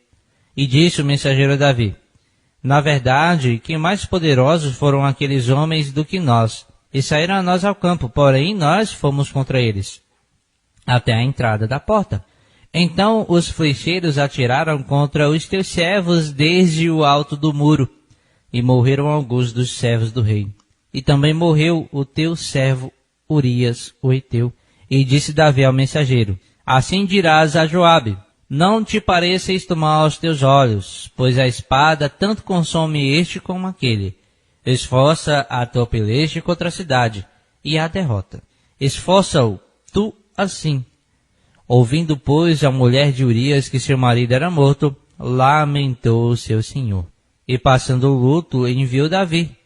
E disse o mensageiro a Davi, na verdade, que mais poderosos foram aqueles homens do que nós, e saíram a nós ao campo, porém nós fomos contra eles, até a entrada da porta. Então os flecheiros atiraram contra os teus servos desde o alto do muro, e morreram alguns dos servos do rei. E também morreu o teu servo Urias o Heteu. E disse Davi ao mensageiro, assim dirás a Joabe, não te pareça isto mal aos teus olhos, pois a espada tanto consome este como aquele. Esforça a tua peleja contra a cidade, e a derrota. Esforça-o, tu assim. Ouvindo, pois, a mulher de Urias que seu marido era morto, lamentou o seu senhor. E passando o luto, enviou Davi,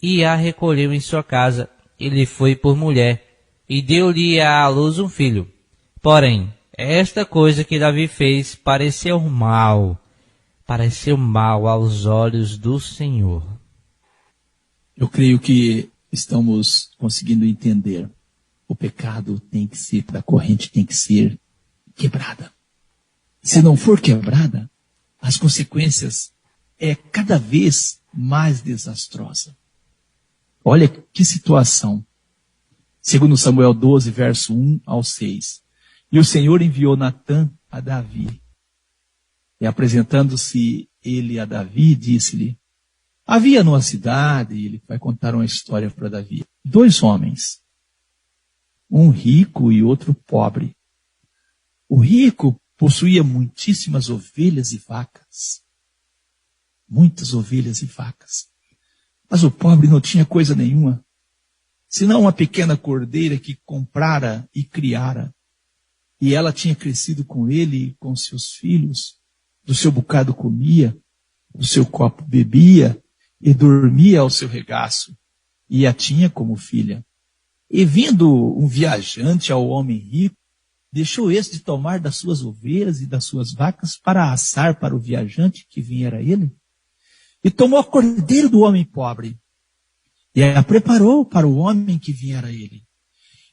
e a recolheu em sua casa, e lhe foi por mulher, e deu-lhe à luz um filho. Porém, esta coisa que Davi fez pareceu mal aos olhos do Senhor. Eu creio que estamos conseguindo entender. O pecado tem que ser, a corrente tem que ser quebrada. Se não for quebrada, as consequências é cada vez mais desastrosa. Olha que situação. 2 Samuel 12, verso 1 ao 6. E o Senhor enviou Natã a Davi. E apresentando-se ele a Davi, disse-lhe, havia numa cidade, e ele vai contar uma história para Davi, 2 homens, um rico e outro pobre. O rico possuía muitíssimas ovelhas e vacas. Muitas ovelhas e vacas. Mas o pobre não tinha coisa nenhuma, senão uma pequena cordeira que comprara e criara. E ela tinha crescido com ele e com seus filhos. Do seu bocado comia, do seu copo bebia e dormia ao seu regaço. E a tinha como filha. E vindo um viajante ao homem rico, deixou este de tomar das suas ovelhas e das suas vacas para assar para o viajante que viera a ele. E tomou a cordeira do homem pobre e a preparou para o homem que viera a ele.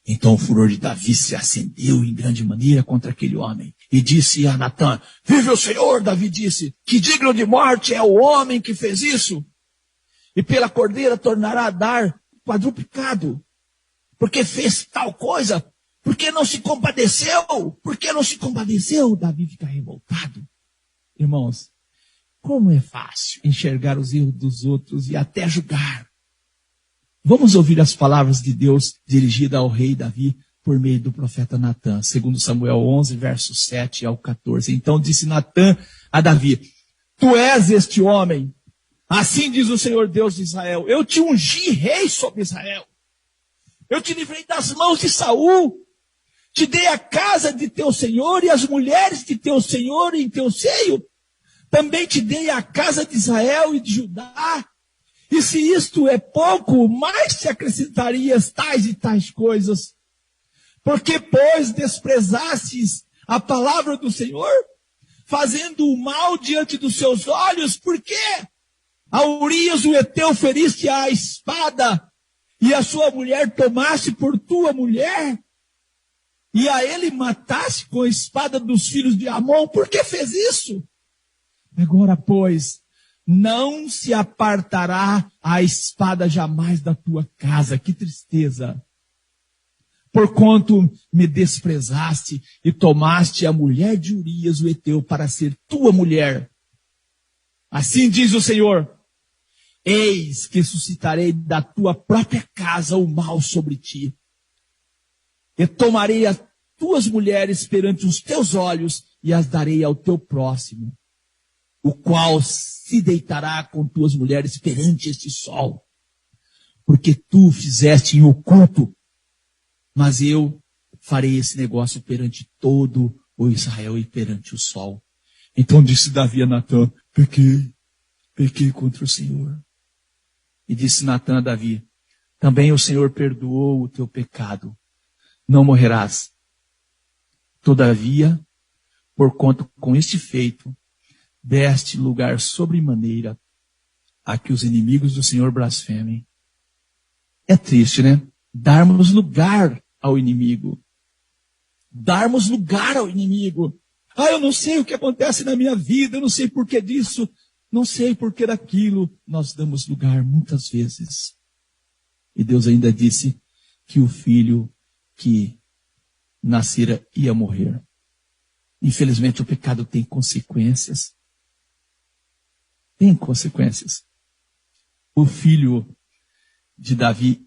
Então o furor de Davi se acendeu em grande maneira contra aquele homem. E disse a Natã, vive o Senhor, Davi disse, que digno de morte é o homem que fez isso. E pela cordeira tornará a dar quadruplicado. Porque fez tal coisa, porque não se compadeceu. Porque não se compadeceu, Davi fica revoltado. Irmãos, Como é fácil enxergar os erros dos outros e até julgar. Vamos ouvir as palavras de Deus dirigidas ao rei Davi por meio do profeta Natã, segundo Samuel 11, versos 7 ao 14. Então disse Natã a Davi: tu és este homem. Assim diz o Senhor Deus de Israel: eu te ungi rei sobre Israel. Eu te livrei das mãos de Saul. Te dei a casa de teu senhor e as mulheres de teu senhor em teu seio. Também te dei a casa de Israel e de Judá. E se isto é pouco, mais te acrescentarias tais e tais coisas. Porque, pois, desprezastes a palavra do Senhor, fazendo o mal diante dos seus olhos, por quê? A Urias o Heteu feriste à espada, e a sua mulher tomaste por tua mulher, e a ele mataste com a espada dos filhos de Amon. Por que fez isso? Agora, pois, não se apartará a espada jamais da tua casa. Que tristeza! Porquanto me desprezaste e tomaste a mulher de Urias o Heteu para ser tua mulher. Assim diz o Senhor: eis que suscitarei da tua própria casa o mal sobre ti. E tomarei as tuas mulheres perante os teus olhos e as darei ao teu próximo, o qual se deitará com tuas mulheres perante este sol. Porque tu fizeste em oculto, mas eu farei esse negócio perante todo o Israel e perante o sol. Então disse Davi a Natã: pequei contra o Senhor. E disse Natã a Davi: também o Senhor perdoou o teu pecado, não morrerás. Todavia, porquanto com este feito, deste lugar sobremaneira a que os inimigos do Senhor blasfemem. É triste, né? Darmos lugar ao inimigo. Darmos lugar ao inimigo. Eu não sei o que acontece na minha vida, eu não sei por que disso, não sei por que daquilo. Nós damos lugar muitas vezes. E Deus ainda disse que o filho que nascera ia morrer. Infelizmente o pecado tem consequências. Tem consequências. O filho de Davi,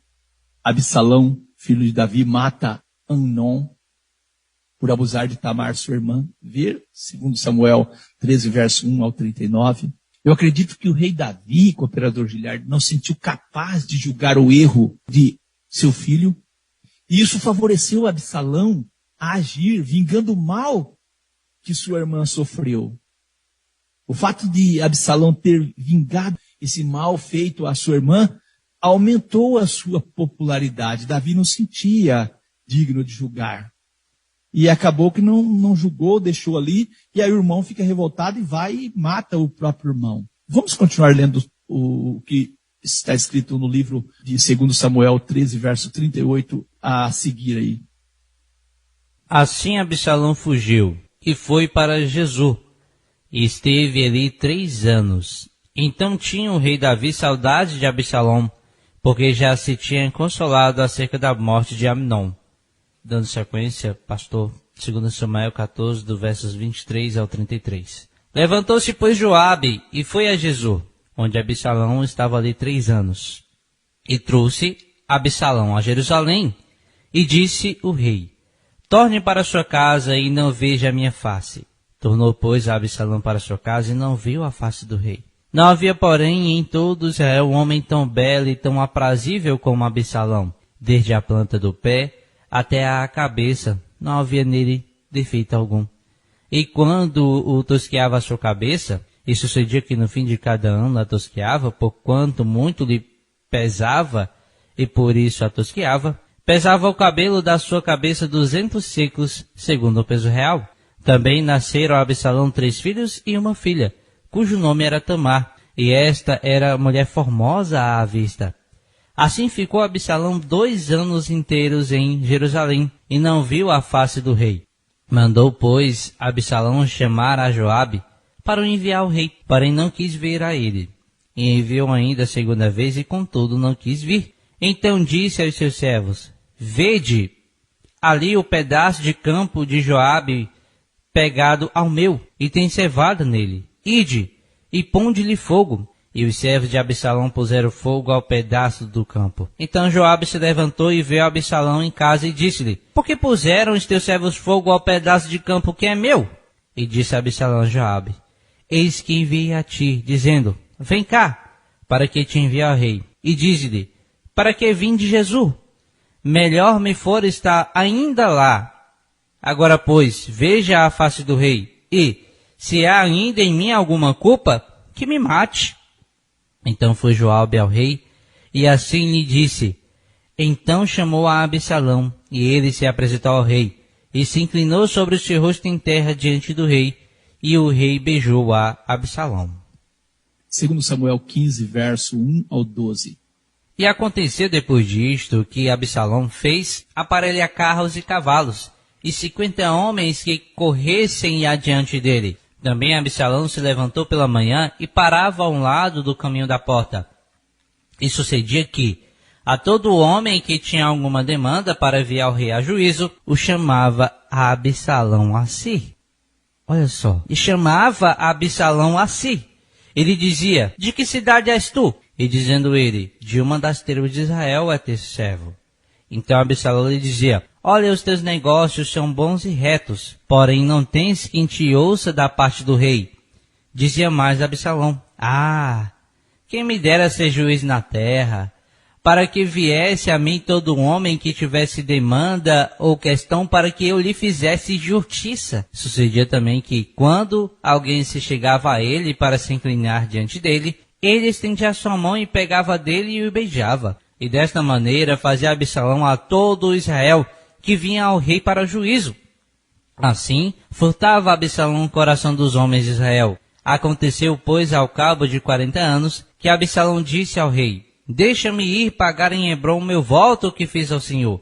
Absalão, filho de Davi, mata Amnon por abusar de Tamar, sua irmã. Ver, segundo Samuel 13, verso 1 ao 39. Eu acredito que o rei Davi, cooperador Giliardi, não se sentiu capaz de julgar o erro de seu filho. E isso favoreceu Absalão a agir, vingando o mal que sua irmã sofreu. O fato de Absalão ter vingado esse mal feito à sua irmã aumentou a sua popularidade. Davi não se sentia digno de julgar. E acabou que não julgou, deixou ali, e aí o irmão fica revoltado e vai e mata o próprio irmão. Vamos continuar lendo o que está escrito no livro de 2 Samuel 13, verso 38 a seguir aí. Assim Absalão fugiu e foi para Jesur, e esteve ali 3 anos. Então tinha o rei Davi saudade de Absalão, porque já se tinha consolado acerca da morte de Amnon. Dando sequência, pastor, 2 Samuel 14, do versos 23 ao 33. Levantou-se, pois, Joabe, e foi a Jesur, onde Absalão estava ali 3 anos. E trouxe Absalão a Jerusalém, e disse o rei: torne para sua casa e não veja a minha face. Tornou, pois, Absalão para sua casa e não viu a face do rei. Não havia, porém, em todo Israel um homem tão belo e tão aprazível como Absalão. Desde a planta do pé até a cabeça, não havia nele defeito algum. E quando o tosqueava a sua cabeça, e sucedia que no fim de cada ano a tosqueava, porquanto muito lhe pesava, e por isso a tosqueava, pesava o cabelo da sua cabeça 200 siclos, segundo o peso real. Também nasceram a Absalão 3 filhos e uma filha, cujo nome era Tamar, e esta era mulher formosa à vista. Assim ficou Absalão 2 anos inteiros em Jerusalém, e não viu a face do rei. Mandou, pois, Absalão chamar a Joabe, para o enviar ao rei, porém não quis ver a ele. E enviou ainda a 2ª vez, e contudo não quis vir. Então disse aos seus servos: vede ali o pedaço de campo de Joabe pegado ao meu, e tem cevada nele. Ide, e ponde-lhe fogo. E os servos de Absalão puseram fogo ao pedaço do campo. Então Joabe se levantou e veio a Absalão em casa e disse-lhe: Por que puseram os teus servos fogo ao pedaço de campo que é meu? E disse Absalão a Joabe: Eis que enviei a ti, dizendo: Vem cá, para que te envie ao rei. E dize-lhe: Para que vim de Jesus? Melhor me for estar ainda lá. Agora, pois, veja a face do rei, e, se há ainda em mim alguma culpa, que me mate. Então foi Joabe ao rei, e assim lhe disse. Então chamou a Absalão, e ele se apresentou ao rei, e se inclinou sobre o seu rosto em terra diante do rei, e o rei beijou a Absalão. 2 Samuel 15, verso 1 ao 12. E aconteceu depois disto que Absalão fez aparelhar carros e cavalos, e 50 homens que corressem adiante dele. Também Absalão se levantou pela manhã e parava a um lado do caminho da porta. E sucedia que, a todo homem que tinha alguma demanda para enviar ao rei a juízo, o chamava Absalão a si. Olha só. E chamava Absalão a si. Ele dizia: De que cidade és tu? E dizendo ele: De uma das tribos de Israel é teu servo. Então Absalão lhe dizia: Olha, os teus negócios são bons e retos, porém não tens quem te ouça da parte do rei. Dizia mais Absalão: quem me dera ser juiz na terra, para que viesse a mim todo homem que tivesse demanda ou questão para que eu lhe fizesse justiça. Sucedia também que, quando alguém se chegava a ele para se inclinar diante dele, ele estendia a sua mão e pegava dele e o beijava. E desta maneira fazia Absalão a todo Israel que vinha ao rei para juízo. Assim, furtava Absalão o coração dos homens de Israel. Aconteceu, pois, ao cabo de 40 anos, que Absalão disse ao rei: Deixa-me ir pagar em Hebrom o meu voto que fiz ao Senhor.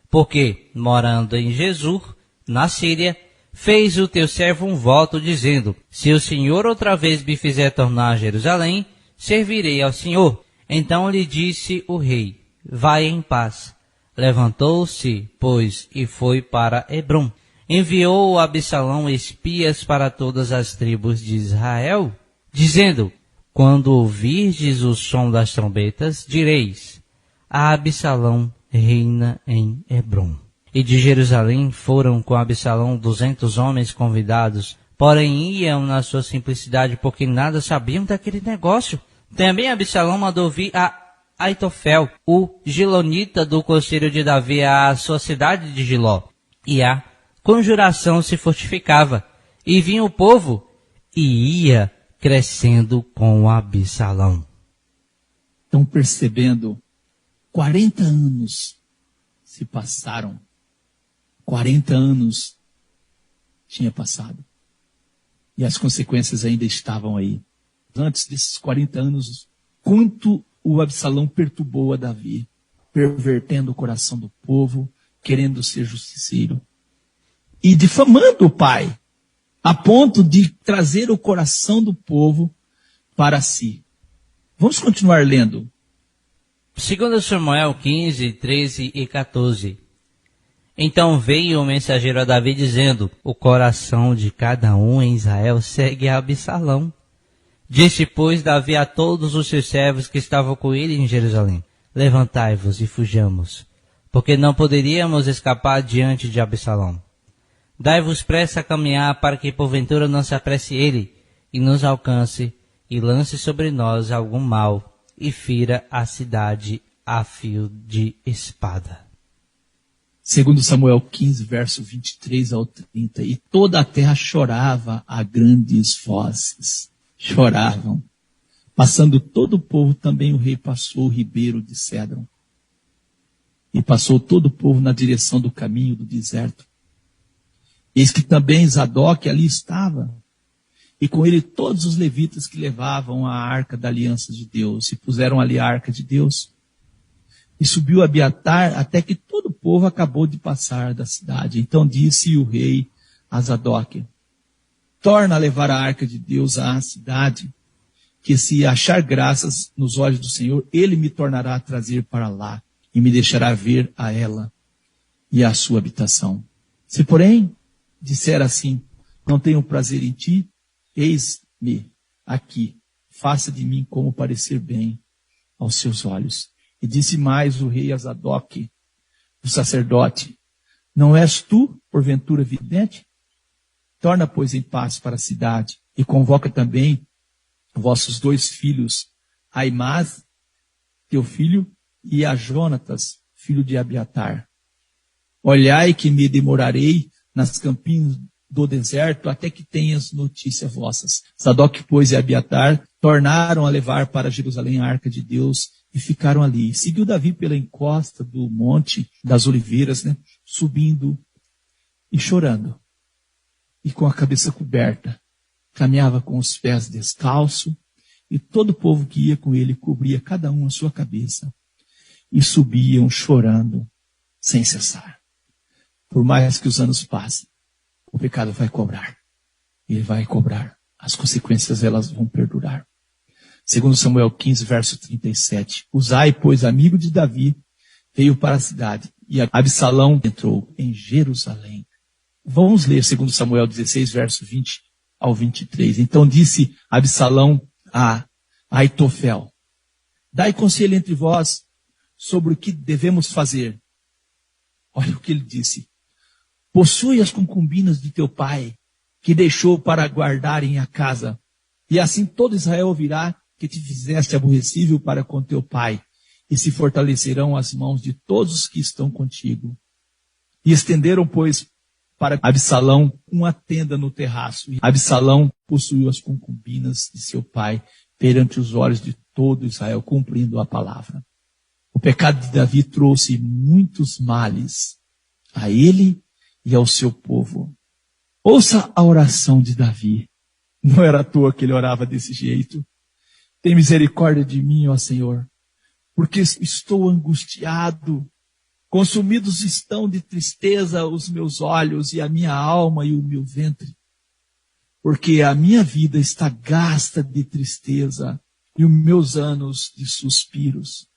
Porque, morando em Jesur, na Síria, fez o teu servo um voto, dizendo: Se o Senhor outra vez me fizer tornar a Jerusalém, servirei ao Senhor. Então lhe disse o rei: Vai em paz. Levantou-se, pois, e foi para Hebrom. Enviou Absalão espias para todas as tribos de Israel, dizendo: Quando ouvirdes o som das trombetas, direis: Absalão reina em Hebrom. E de Jerusalém foram com Absalão 200 homens convidados, porém iam na sua simplicidade, porque nada sabiam daquele negócio. Também Absalão mandou vir a Aitofel, o gilonita do conselho de Davi, à sua cidade de Giló. E a conjuração se fortificava, e vinha o povo, e ia crescendo com Absalão. Estão percebendo? 40 anos se passaram. 40 anos tinha passado. E as consequências ainda estavam aí. Antes desses 40 anos, quanto o Absalão perturbou a Davi, pervertendo o coração do povo, querendo ser justiceiro. E difamando o pai, a ponto de trazer o coração do povo para si. Vamos continuar lendo. 2 Samuel 15, 13 e 14. Então veio o mensageiro a Davi dizendo: O coração de cada um em Israel segue a Absalão. Disse, pois, Davi a todos os seus servos que estavam com ele em Jerusalém: Levantai-vos e fujamos, porque não poderíamos escapar diante de Absalão. Dai-vos pressa a caminhar, para que porventura não se apresse ele, e nos alcance, e lance sobre nós algum mal, e fira a cidade a fio de espada. 2 Samuel 15, verso 23 ao 30. E toda a terra chorava a grandes vozes. Choravam. Passando todo o povo, também o rei passou o ribeiro de Cédron. E passou todo o povo na direção do caminho do deserto. Eis que também Zadok ali estava, e com ele todos os levitas que levavam a arca da aliança de Deus, e puseram ali a arca de Deus. E subiu Abiatar, até que todo o povo acabou de passar da cidade. Então disse o rei a Zadok: Torna a levar a arca de Deus à cidade, que se achar graças nos olhos do Senhor, ele me tornará a trazer para lá, e me deixará ver a ela e a sua habitação. Se, porém, disser assim: Não tenho prazer em ti, eis-me, aqui, faça de mim como parecer bem aos seus olhos. E disse mais o rei a Zadok, o sacerdote: não és tu, porventura, vidente? Torna, pois, em paz para a cidade, e convoca também vossos 2 filhos, Aimás, teu filho, e a Jonatas, filho de Abiatar. Olhai que me demorarei nas campinas do deserto, até que tenhas notícias vossas. Zadok, pois, e Abiatar tornaram a levar para Jerusalém a arca de Deus e ficaram ali. Seguiu Davi pela encosta do monte das oliveiras, subindo e chorando, e com a cabeça coberta. Caminhava com os pés descalço, e todo o povo que ia com ele cobria cada um a sua cabeça, e subiam chorando sem cessar. Por mais que os anos passem, o pecado vai cobrar. Ele vai cobrar. As consequências, elas vão perdurar. Segundo Samuel 15, verso 37. Uzai, pois, amigo de Davi, veio para a cidade, e Absalão entrou em Jerusalém. Vamos ler segundo Samuel 16, verso 20 ao 23. Então disse Absalão a Aitofel: dai conselho entre vós sobre o que devemos fazer. Olha o que ele disse: possui as concubinas de teu pai, que deixou para guardarem a casa, e assim todo Israel ouvirá que te fizeste aborrecível para com teu pai, e se fortalecerão as mãos de todos os que estão contigo. E estenderam, pois, para Absalão uma tenda no terraço. E Absalão possuiu as concubinas de seu pai perante os olhos de todo Israel, cumprindo a palavra. O pecado de Davi trouxe muitos males a ele e ao seu povo. Ouça a oração de Davi. Não era à toa que ele orava desse jeito. Tem misericórdia de mim, ó Senhor, porque estou angustiado. Consumidos estão de tristeza os meus olhos e a minha alma e o meu ventre. Porque a minha vida está gasta de tristeza e os meus anos de suspiros.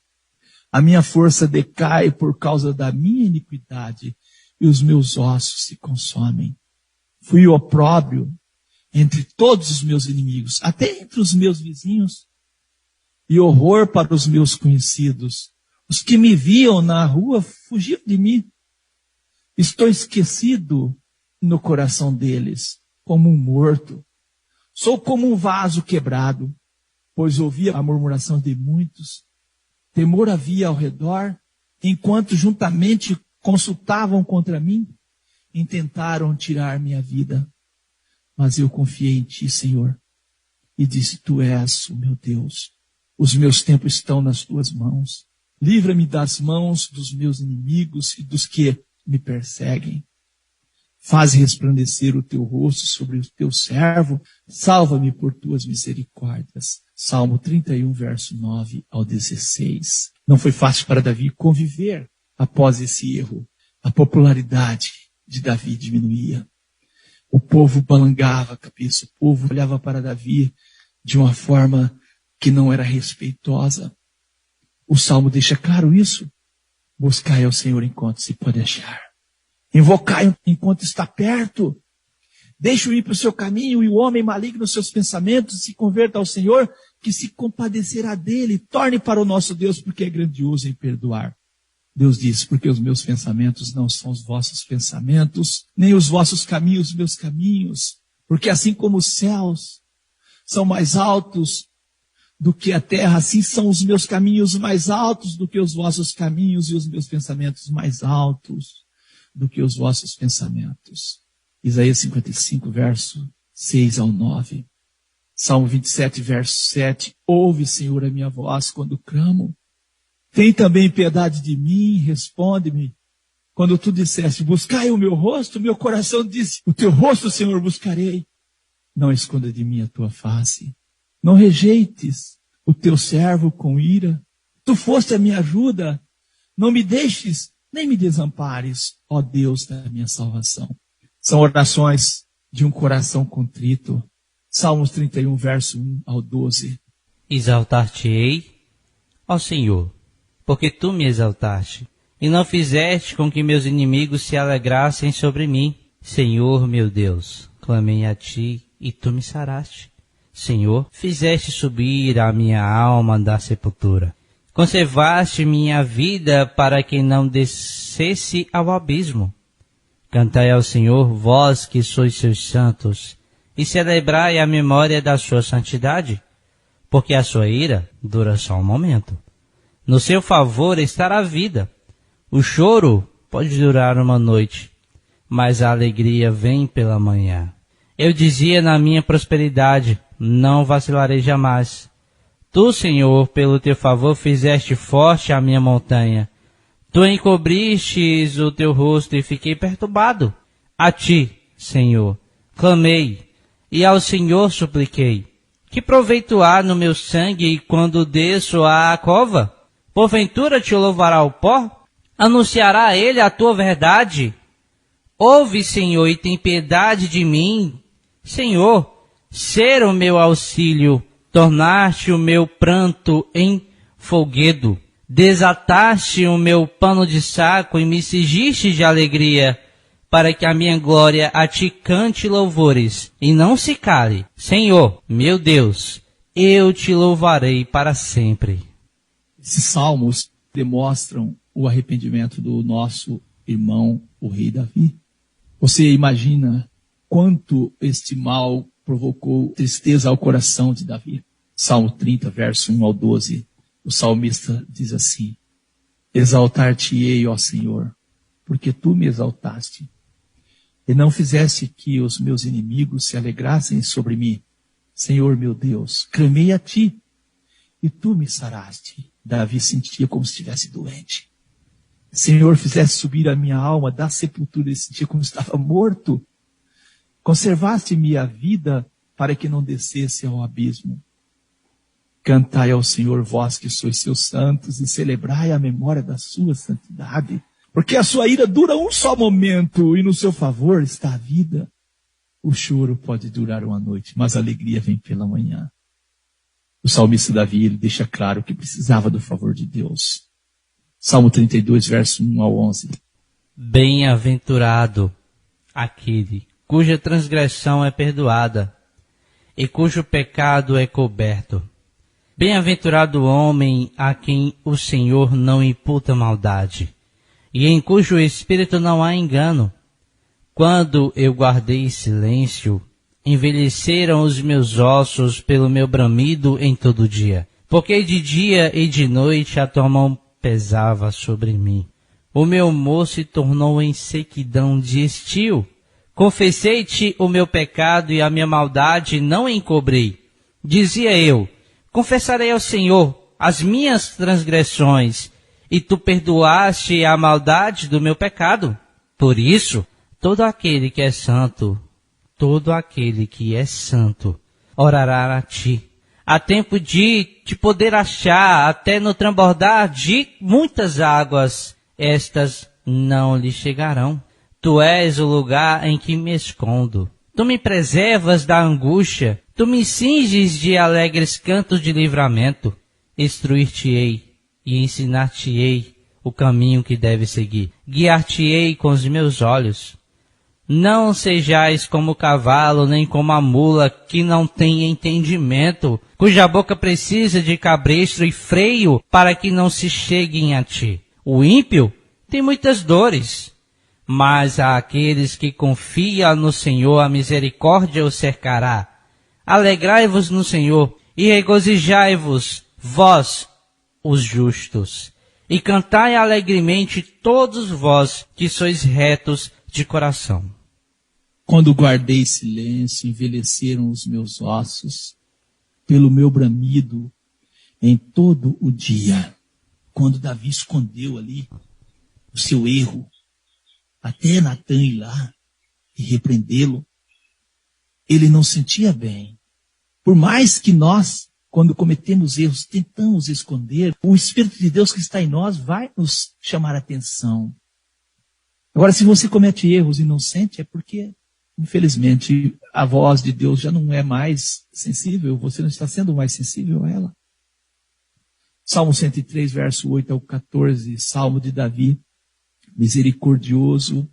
A minha força decai por causa da minha iniquidade e os meus ossos se consomem. Fui opróbrio entre todos os meus inimigos, até entre os meus vizinhos, e horror para os meus conhecidos. Os que me viam na rua fugiam de mim. Estou esquecido no coração deles, como um morto. Sou como um vaso quebrado, pois ouvia a murmuração de muitos. Temor havia ao redor, enquanto juntamente consultavam contra mim, intentaram tirar minha vida. Mas eu confiei em ti, Senhor, e disse: tu és o meu Deus. Os meus tempos estão nas tuas mãos. Livra-me das mãos dos meus inimigos e dos que me perseguem. Faze resplandecer o teu rosto sobre o teu servo. Salva-me por tuas misericórdias. Salmo 31, verso 9 ao 16. Não foi fácil para Davi conviver após esse erro. A popularidade de Davi diminuía. O povo balangava a cabeça. O povo olhava para Davi de uma forma que não era respeitosa. O Salmo deixa claro isso. Buscai ao Senhor enquanto se pode achar. Invocai enquanto está perto. Deixe-o ir para o seu caminho e o homem maligno os seus pensamentos, se converta ao Senhor, que se compadecerá dele. Torne para o nosso Deus, porque é grandioso em perdoar. Deus diz: porque os meus pensamentos não são os vossos pensamentos, nem os vossos caminhos meus caminhos. Porque assim como os céus são mais altos do que a terra, assim são os meus caminhos mais altos do que os vossos caminhos, e os meus pensamentos mais altos do que os vossos pensamentos. Isaías 55, verso 6 ao 9. Salmo 27, verso 7. Ouve, Senhor, a minha voz quando clamo. Tem também piedade de mim, responde-me. Quando tu disseste: buscai o meu rosto, meu coração disse: o teu rosto, Senhor, buscarei. Não esconda de mim a tua face. Não rejeites o teu servo com ira. Tu foste a minha ajuda. Não me deixes, nem me desampares, ó Deus da minha salvação. São orações de um coração contrito. Salmos 31, verso 1 ao 12. Exaltar-te-ei, ó Senhor, porque tu me exaltaste, e não fizeste com que meus inimigos se alegrassem sobre mim. Senhor meu Deus, clamei a ti, e tu me saraste. Senhor, fizeste subir a minha alma da sepultura. Conservaste minha vida para que não descesse ao abismo. Cantai ao Senhor, vós que sois seus santos, e celebrai a memória da sua santidade, porque a sua ira dura só um momento. No seu favor estará a vida. O choro pode durar uma noite, mas a alegria vem pela manhã. Eu dizia na minha prosperidade, não vacilarei jamais. Tu, Senhor, pelo teu favor fizeste forte a minha montanha. Tu encobristes o teu rosto e fiquei perturbado. A ti, Senhor, clamei, e ao Senhor supliquei. Que proveito há no meu sangue quando desço à cova? Porventura te louvará o pó? Anunciará a ele a tua verdade? Ouve, Senhor, e tem piedade de mim. Senhor, ser o meu auxílio, tornaste o meu pranto em folguedo. Desataste o meu pano de saco e me cingiste de alegria, para que a minha glória a ti cante louvores, e não se cale. Senhor, meu Deus, eu te louvarei para sempre. Esses salmos demonstram o arrependimento do nosso irmão, o rei Davi. Você imagina quanto este mal provocou tristeza ao coração de Davi. Salmo 30, verso 1 ao 12. O salmista diz assim: Exaltar-te-ei, ó Senhor, porque tu me exaltaste, e não fizeste que os meus inimigos se alegrassem sobre mim. Senhor meu Deus, clamei a ti, e tu me saraste. Davi sentia como se estivesse doente. Senhor, fizeste subir a minha alma da sepultura, e sentia como estava morto. Conservaste-me a vida para que não descesse ao abismo. Cantai ao Senhor, vós que sois seus santos, e celebrai a memória da sua santidade. Porque a sua ira dura um só momento, e no seu favor está a vida. O choro pode durar uma noite, mas a alegria vem pela manhã. O salmista Davi, ele deixa claro que precisava do favor de Deus. Salmo 32, verso 1 ao 11. Bem-aventurado aquele cuja transgressão é perdoada e cujo pecado é coberto. Bem-aventurado o homem a quem o Senhor não imputa maldade, e em cujo espírito não há engano. Quando eu guardei silêncio, envelheceram os meus ossos pelo meu bramido em todo dia. Porque de dia e de noite a tua mão pesava sobre mim. O meu humor se tornou em sequidão de estio. Confessei-te o meu pecado e a minha maldade não encobri. Dizia eu, confessarei ao Senhor as minhas transgressões, e tu perdoaste a maldade do meu pecado. Por isso, todo aquele que é santo, orará a ti. Há tempo de te poder achar, até no transbordar de muitas águas, estas não lhe chegarão. Tu és o lugar em que me escondo. Tu me preservas da angústia, tu me cinges de alegres cantos de livramento. Instruir-te-ei e ensinar-te-ei o caminho que deves seguir. Guiar-te-ei com os meus olhos. Não sejais como o cavalo, nem como a mula, que não tem entendimento, cuja boca precisa de cabresto e freio para que não se cheguem a ti. O ímpio tem muitas dores, mas a aqueles que confiam no Senhor, a misericórdia os cercará. Alegrai-vos no Senhor e regozijai-vos, vós, os justos, e cantai alegremente todos vós que sois retos de coração. Quando guardei silêncio, envelheceram os meus ossos pelo meu bramido em todo o dia. Quando Davi escondeu ali o seu erro, até Natan ir lá e repreendê-lo, ele não sentia bem. Por mais que nós, quando cometemos erros, tentamos esconder, o Espírito de Deus que está em nós vai nos chamar a atenção. Agora, se você comete erros e não sente, é porque, infelizmente, a voz de Deus já não é mais sensível, você não está sendo mais sensível a ela. Salmo 103, verso 8 ao 14, Salmo de Davi. Misericordioso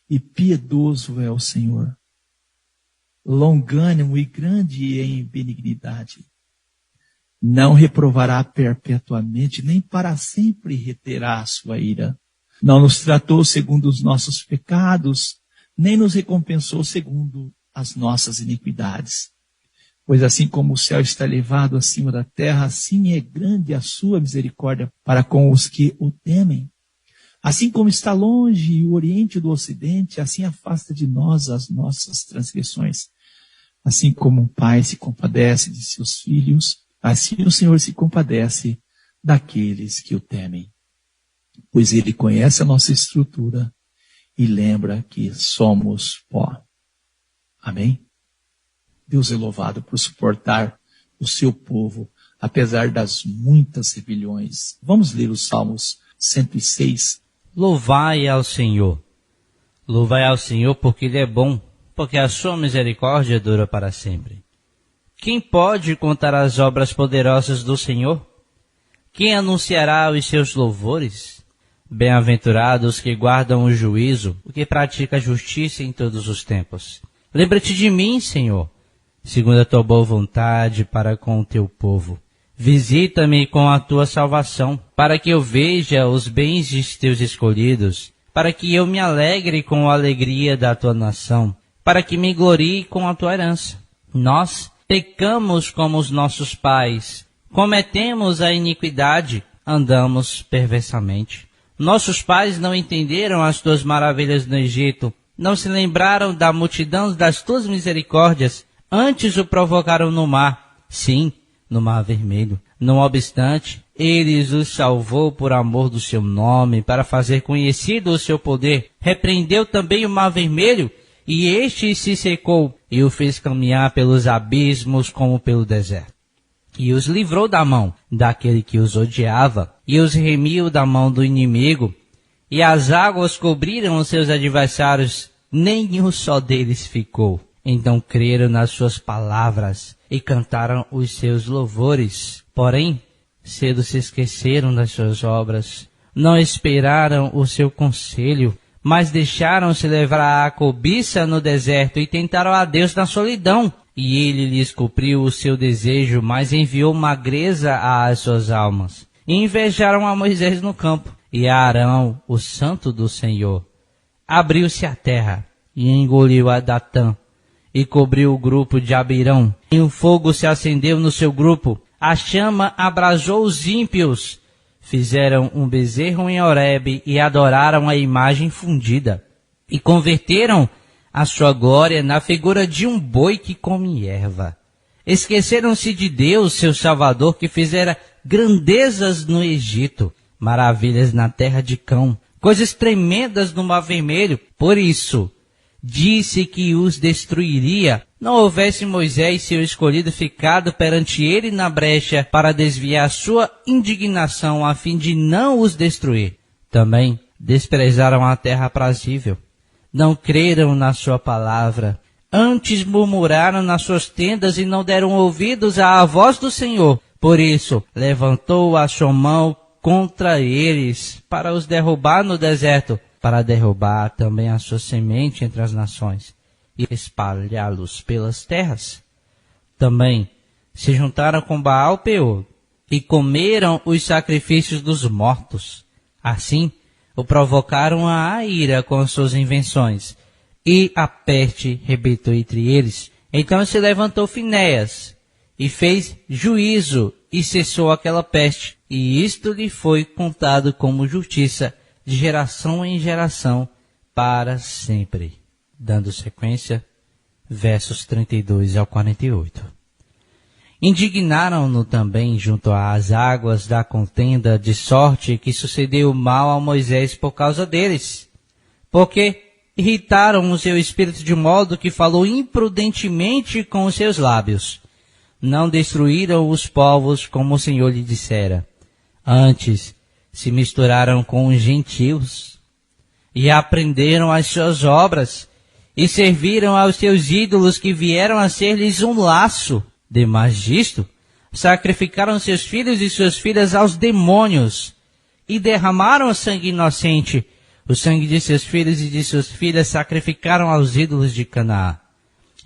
e piedoso é o Senhor. longânimo e grande em benignidade. Não reprovará perpetuamente, nem para sempre reterá a sua ira. Não nos tratou segundo os nossos pecados, nem nos recompensou segundo as nossas iniquidades. Pois assim como o céu está elevado acima da terra, assim é grande a sua misericórdia para com os que o temem. Assim como está longe o oriente do ocidente, assim afasta de nós as nossas transgressões. Assim como um pai se compadece de seus filhos, assim o Senhor se compadece daqueles que o temem. Pois Ele conhece a nossa estrutura e lembra que somos pó. Amém? Deus é louvado por suportar o seu povo, apesar das muitas rebeliões. Vamos ler os Salmos 106. Louvai ao Senhor. Louvai ao Senhor porque Ele é bom, porque a sua misericórdia dura para sempre. Quem pode contar as obras poderosas do Senhor? Quem anunciará os seus louvores? Bem-aventurados os que guardam o juízo, o que pratica a justiça em todos os tempos. Lembra-te de mim, Senhor, segundo a tua boa vontade para com o teu povo. Visita-me com a tua salvação, para que eu veja os bens de teus escolhidos, para que eu me alegre com a alegria da tua nação, para que me glorie com a tua herança. Nós pecamos como os nossos pais, cometemos a iniquidade, andamos perversamente. Nossos pais não entenderam as tuas maravilhas no Egito, não se lembraram da multidão das tuas misericórdias, antes o provocaram no mar, sim, no mar vermelho. Não obstante, Ele os salvou por amor do seu nome, para fazer conhecido o seu poder. Repreendeu também o mar vermelho, e este se secou, e o fez caminhar pelos abismos como pelo deserto. E os livrou da mão daquele que os odiava, e os remiu da mão do inimigo. E as águas cobriram os seus adversários, nem um só deles ficou. Então creram nas suas palavras e cantaram os seus louvores. Porém, cedo se esqueceram das suas obras. Não esperaram o seu conselho, mas deixaram-se levar à cobiça no deserto e tentaram a Deus na solidão. E ele lhes cumpriu o seu desejo, mas enviou magreza às suas almas. E invejaram a Moisés no campo, e a Arão, o santo do Senhor. Abriu-se a terra, e engoliu a Datã, e cobriu o grupo de Abirão. E um fogo se acendeu no seu grupo, a chama abrasou os ímpios. Fizeram um bezerro em Horebe, e adoraram a imagem fundida. E converteram a sua glória na figura de um boi que come erva. Esqueceram-se de Deus, seu Salvador, que fizera grandezas no Egito, maravilhas na terra de Cão, coisas tremendas no Mar Vermelho. Por isso, disse que os destruiria, não houvesse Moisés, seu escolhido, ficado perante ele na brecha para desviar sua indignação, a fim de não os destruir. Também desprezaram a terra aprazível. Não creram na sua palavra, antes murmuraram nas suas tendas e não deram ouvidos à voz do Senhor. Por isso, levantou a sua mão contra eles, para os derrubar no deserto, para derrubar também a sua semente entre as nações, e espalhá-los pelas terras. Também se juntaram com Baal-Peor, e comeram os sacrifícios dos mortos. Assim, o provocaram a ira com suas invenções, e a peste rebentou entre eles. Então se levantou Finéias, e fez juízo, e cessou aquela peste, e isto lhe foi contado como justiça, de geração em geração, para sempre. Dando sequência, versos 32 ao 48. Indignaram-no também junto às águas da contenda, de sorte que sucedeu mal a Moisés por causa deles, porque irritaram o seu espírito de modo que falou imprudentemente com os seus lábios. Não destruíram os povos como o Senhor lhe dissera. Antes se misturaram com os gentios e aprenderam as suas obras e serviram aos seus ídolos que vieram a ser-lhes um laço. Demais disto, sacrificaram seus filhos e suas filhas aos demônios e derramaram sangue inocente. O sangue de seus filhos e de suas filhas sacrificaram aos ídolos de Canaã.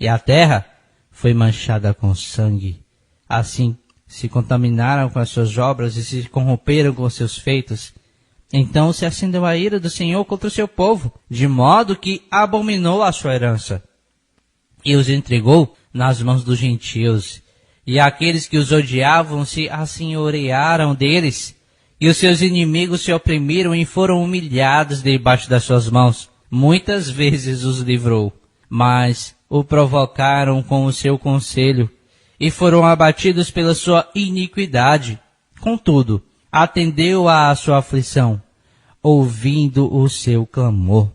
e a terra foi manchada com sangue. Assim se contaminaram com as suas obras e se corromperam com os seus feitos. Então se acendeu a ira do Senhor contra o seu povo, de modo que abominou a sua herança, e os entregou nas mãos dos gentios. E aqueles que os odiavam se assenhorearam deles, e os seus inimigos se oprimiram e foram humilhados debaixo das suas mãos. Muitas vezes os livrou, mas o provocaram com o seu conselho, e foram abatidos pela sua iniquidade. Contudo, atendeu à sua aflição, ouvindo o seu clamor.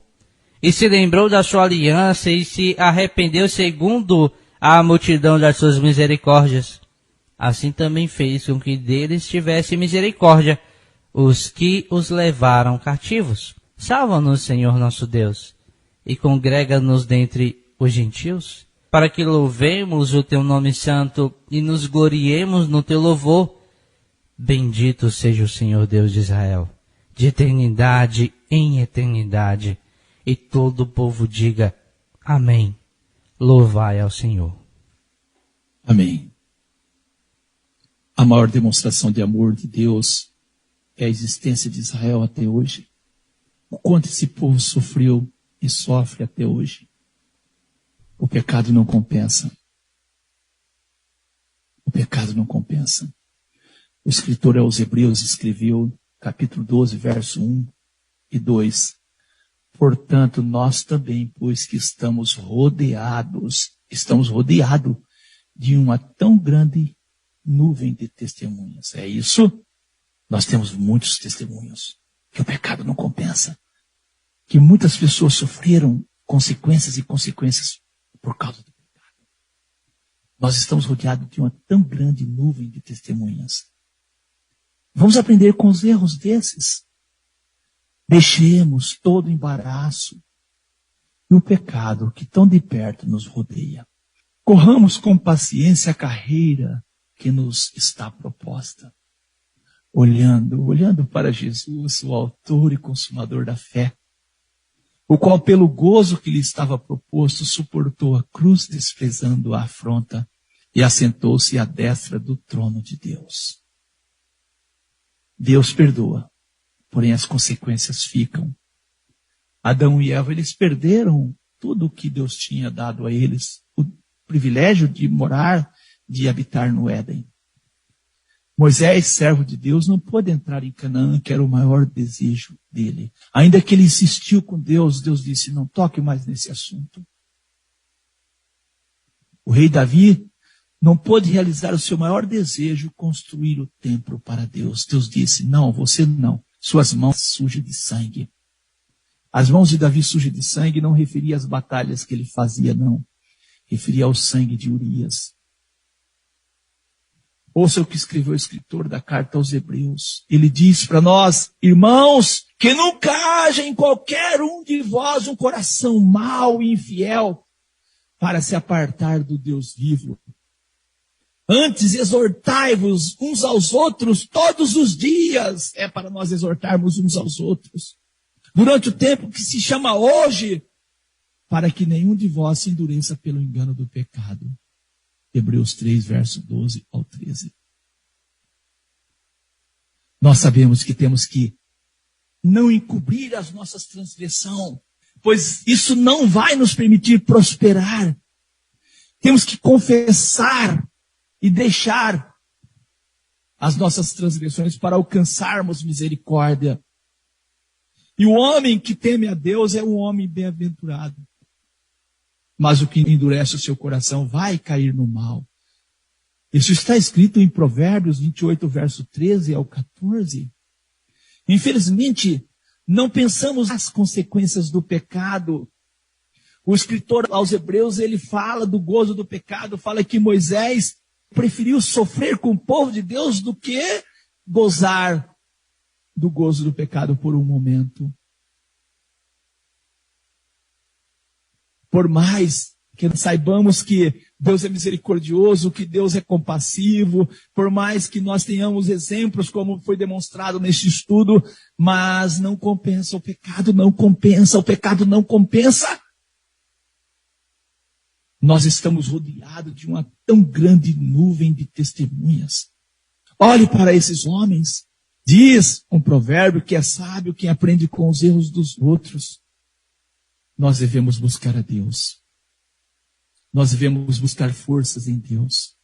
E se lembrou da sua aliança e se arrependeu segundo a multidão das suas misericórdias. Assim também fez com que deles tivesse misericórdia os que os levaram cativos. Salva-nos, Senhor nosso Deus, e congrega-nos dentre os gentios, para que louvemos o teu nome santo e nos gloriemos no teu louvor. Bendito seja o Senhor Deus de Israel, de eternidade em eternidade. E todo o povo diga, amém. Louvai ao Senhor. Amém. A maior demonstração de amor de Deus é a existência de Israel até hoje. O quanto esse povo sofreu e sofre até hoje. O pecado não compensa. O pecado não compensa. O escritor aos Hebreus escreveu, capítulo 12, verso 1 e 2. Portanto, nós também, pois que estamos rodeados de uma tão grande nuvem de testemunhas. É isso? Nós temos muitos testemunhos que o pecado não compensa. Que muitas pessoas sofreram consequências e consequências por causa do pecado. Nós estamos rodeados de uma tão grande nuvem de testemunhas. Vamos aprender com os erros desses. Deixemos todo o embaraço e o pecado que tão de perto nos rodeia. Corramos com paciência a carreira que nos está proposta. Olhando para Jesus, o autor e consumador da fé, o qual pelo gozo que lhe estava proposto suportou a cruz desprezando a afronta e assentou-se à destra do trono de Deus. Deus perdoa, porém as consequências ficam. Adão e Eva, eles perderam tudo o que Deus tinha dado a eles, o privilégio de morar, de habitar no Éden. Moisés, servo de Deus, não pôde entrar em Canaã, que era o maior desejo dele. Ainda que ele insistiu com Deus, Deus disse, não toque mais nesse assunto. O rei Davi não pôde realizar o seu maior desejo, construir o templo para Deus. Deus disse, não, você não. Suas mãos sujas de sangue. As mãos de Davi sujas de sangue não referia às batalhas que ele fazia, não. Referia ao sangue de Urias. Ouça o que escreveu o escritor da carta aos Hebreus. Ele diz para nós, irmãos, que nunca haja em qualquer um de vós um coração mau e infiel para se apartar do Deus vivo. Antes, exortai-vos uns aos outros todos os dias. É para nós exortarmos uns aos outros. Durante o tempo que se chama hoje, para que nenhum de vós se endureça pelo engano do pecado. Hebreus 3, verso 12 ao 13. Nós sabemos que temos que não encobrir as nossas transgressões, pois isso não vai nos permitir prosperar. Temos que confessar e deixar as nossas transgressões para alcançarmos misericórdia. E o homem que teme a Deus é um homem bem-aventurado. Mas o que endurece o seu coração vai cair no mal. Isso está escrito em Provérbios 28, verso 13 ao 14. Infelizmente, não pensamos nas consequências do pecado. O escritor aos Hebreus, ele fala do gozo do pecado, fala que Moisés preferiu sofrer com o povo de Deus do que gozar do gozo do pecado por um momento. Por mais que saibamos que Deus é misericordioso, que Deus é compassivo, por mais que nós tenhamos exemplos como foi demonstrado neste estudo, mas não compensa, o pecado não compensa, o pecado não compensa. Nós estamos rodeados de uma tão grande nuvem de testemunhas. Olhe para esses homens. Diz um provérbio que é sábio quem aprende com os erros dos outros. Nós devemos buscar a Deus. Nós devemos buscar forças em Deus.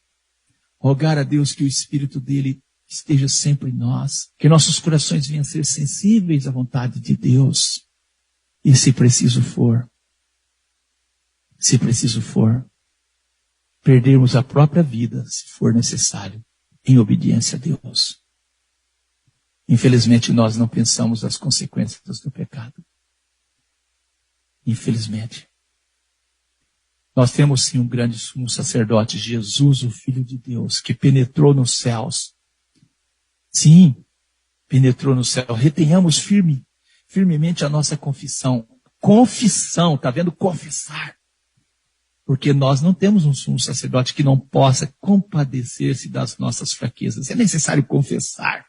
Rogar a Deus que o Espírito dele esteja sempre em nós. Que nossos corações venham a ser sensíveis à vontade de Deus. E se preciso for, perdermos a própria vida, se for necessário, em obediência a Deus. Infelizmente, nós não pensamos nas consequências do pecado. Infelizmente. Nós temos sim um grande sumo sacerdote, Jesus, o Filho de Deus, que penetrou nos céus. Sim, penetrou no céu. Retenhamos firmemente a nossa confissão. Confissão, está vendo? Confessar. Porque nós não temos um sumo sacerdote que não possa compadecer-se das nossas fraquezas. É necessário confessar.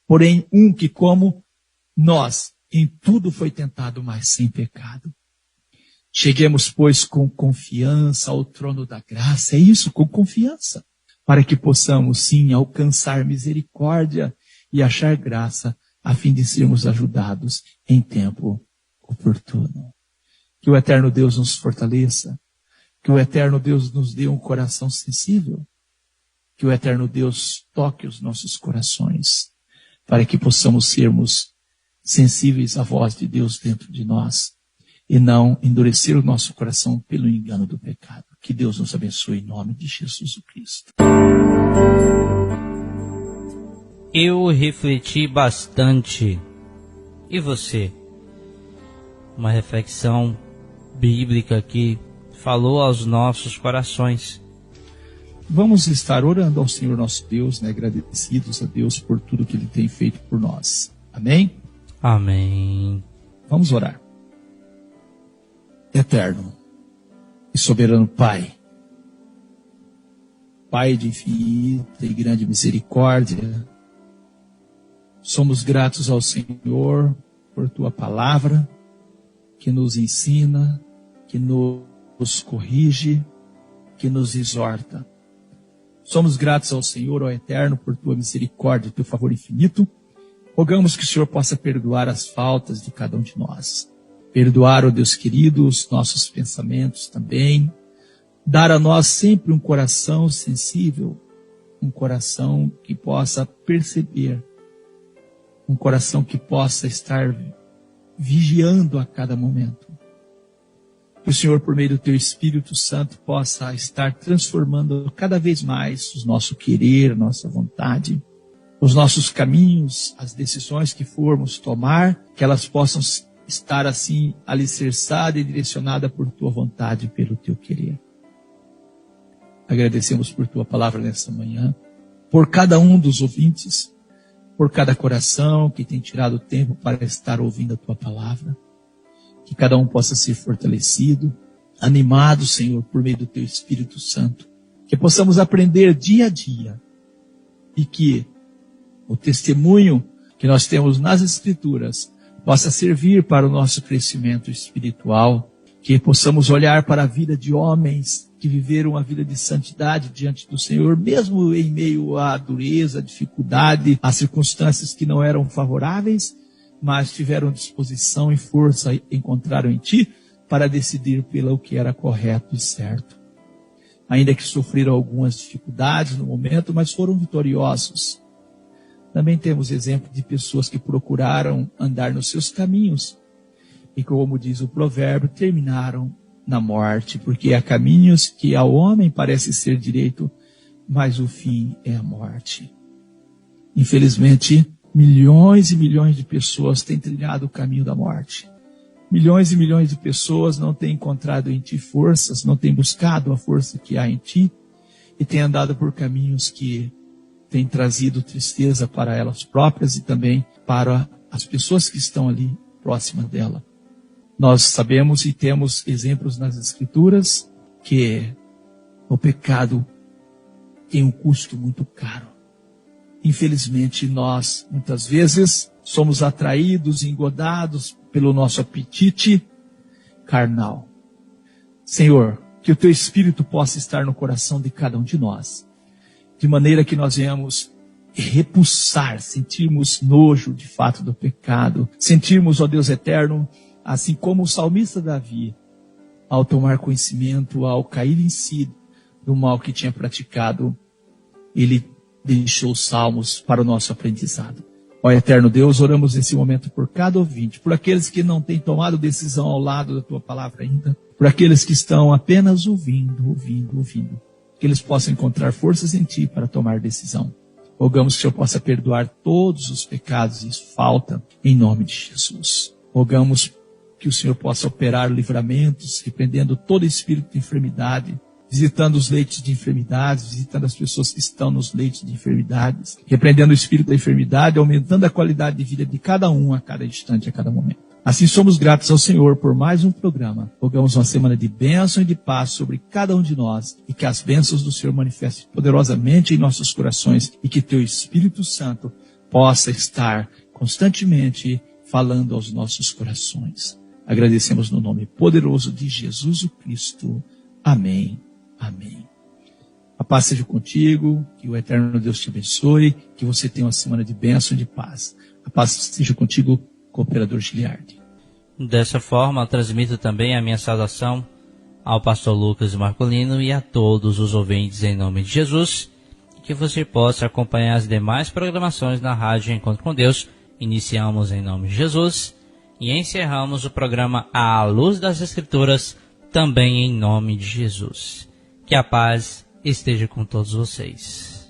Porém, um que, como nós, em tudo foi tentado, mas sem pecado. Cheguemos, pois, com confiança ao trono da graça. É isso, com confiança. Para que possamos, sim, alcançar misericórdia e achar graça, a fim de sermos ajudados em tempo oportuno. Que o eterno Deus nos fortaleça. Que o eterno Deus nos dê um coração sensível. Que o eterno Deus toque os nossos corações. Para que possamos sermos sensíveis à voz de Deus dentro de nós. E não endurecer o nosso coração pelo engano do pecado. Que Deus nos abençoe em nome de Jesus Cristo. Eu refleti bastante. E você? Uma reflexão bíblica que falou aos nossos corações. Vamos estar orando ao Senhor nosso Deus, né, agradecidos a Deus por tudo que Ele tem feito por nós. Amém? Amém. Vamos orar. Eterno e soberano Pai, Pai de infinita e grande misericórdia, somos gratos ao Senhor por Tua palavra, que nos ensina, que nos corrige, que nos exorta. Somos gratos ao Senhor, ao Eterno, por Tua misericórdia e Teu favor infinito. Rogamos que o Senhor possa perdoar as faltas de cada um de nós. Perdoar, ó Deus querido, os nossos pensamentos também. Dar a nós sempre um coração sensível, um coração que possa perceber, um coração que possa estar vigiando a cada momento. Que o Senhor, por meio do Teu Espírito Santo, possa estar transformando cada vez mais o nosso querer, nossa vontade, os nossos caminhos, as decisões que formos tomar, que elas possam estar assim alicerçada e direcionada por Tua vontade e pelo Teu querer. Agradecemos por Tua palavra nesta manhã, por cada um dos ouvintes, por cada coração que tem tirado tempo para estar ouvindo a Tua palavra. Que cada um possa ser fortalecido, animado, Senhor, por meio do Teu Espírito Santo. Que possamos aprender dia a dia e que o testemunho que nós temos nas Escrituras possa servir para o nosso crescimento espiritual, que possamos olhar para a vida de homens que viveram uma vida de santidade diante do Senhor, mesmo em meio à dureza, à dificuldade, às circunstâncias que não eram favoráveis, mas tiveram disposição e força, encontraram em Ti, para decidir pelo que era correto e certo. Ainda que sofreram algumas dificuldades no momento, mas foram vitoriosos. Também temos exemplo de pessoas que procuraram andar nos seus caminhos e, como diz o provérbio, terminaram na morte, porque há caminhos que ao homem parece ser direito, mas o fim é a morte. Infelizmente, milhões e milhões de pessoas têm trilhado o caminho da morte. Milhões e milhões de pessoas não têm encontrado em Ti forças, não têm buscado a força que há em Ti e têm andado por caminhos que têm trazido tristeza para elas próprias e também para as pessoas que estão ali próximas dela. Nós sabemos e temos exemplos nas Escrituras que o pecado tem um custo muito caro. Infelizmente, nós, muitas vezes, somos atraídos e engodados pelo nosso apetite carnal. Senhor, que o Teu Espírito possa estar no coração de cada um de nós, de maneira que nós venhamos repulsar, sentirmos nojo de fato do pecado, sentirmos, ó Deus eterno, assim como o salmista Davi, ao tomar conhecimento, ao cair em si do mal que tinha praticado, ele deixou os salmos para o nosso aprendizado. Ó eterno Deus, oramos nesse momento por cada ouvinte, por aqueles que não têm tomado decisão ao lado da Tua palavra ainda, por aqueles que estão apenas ouvindo, que eles possam encontrar forças em Ti para tomar decisão. Rogamos que o Senhor possa perdoar todos os pecados e falta em nome de Jesus. Rogamos que o Senhor possa operar livramentos, repreendendo todo espírito de enfermidade, visitando os leitos de enfermidades, visitando as pessoas que estão nos leitos de enfermidades, repreendendo o espírito da enfermidade, aumentando a qualidade de vida de cada um a cada instante, a cada momento. Assim somos gratos ao Senhor por mais um programa. Rogamos uma semana de bênção e de paz sobre cada um de nós e que as bênçãos do Senhor manifestem poderosamente em nossos corações e que Teu Espírito Santo possa estar constantemente falando aos nossos corações. Agradecemos no nome poderoso de Jesus o Cristo. Amém. Amém. A paz seja contigo, que o eterno Deus te abençoe, que você tenha uma semana de bênção e de paz. A paz seja contigo, cooperador Giliardi. Dessa forma, transmito também a minha saudação ao pastor Lucas Marcolino e a todos os ouvintes em nome de Jesus, que você possa acompanhar as demais programações na Rádio Encontro com Deus. Iniciamos em nome de Jesus e encerramos o programa À Luz das Escrituras, também em nome de Jesus. Que a paz esteja com todos vocês.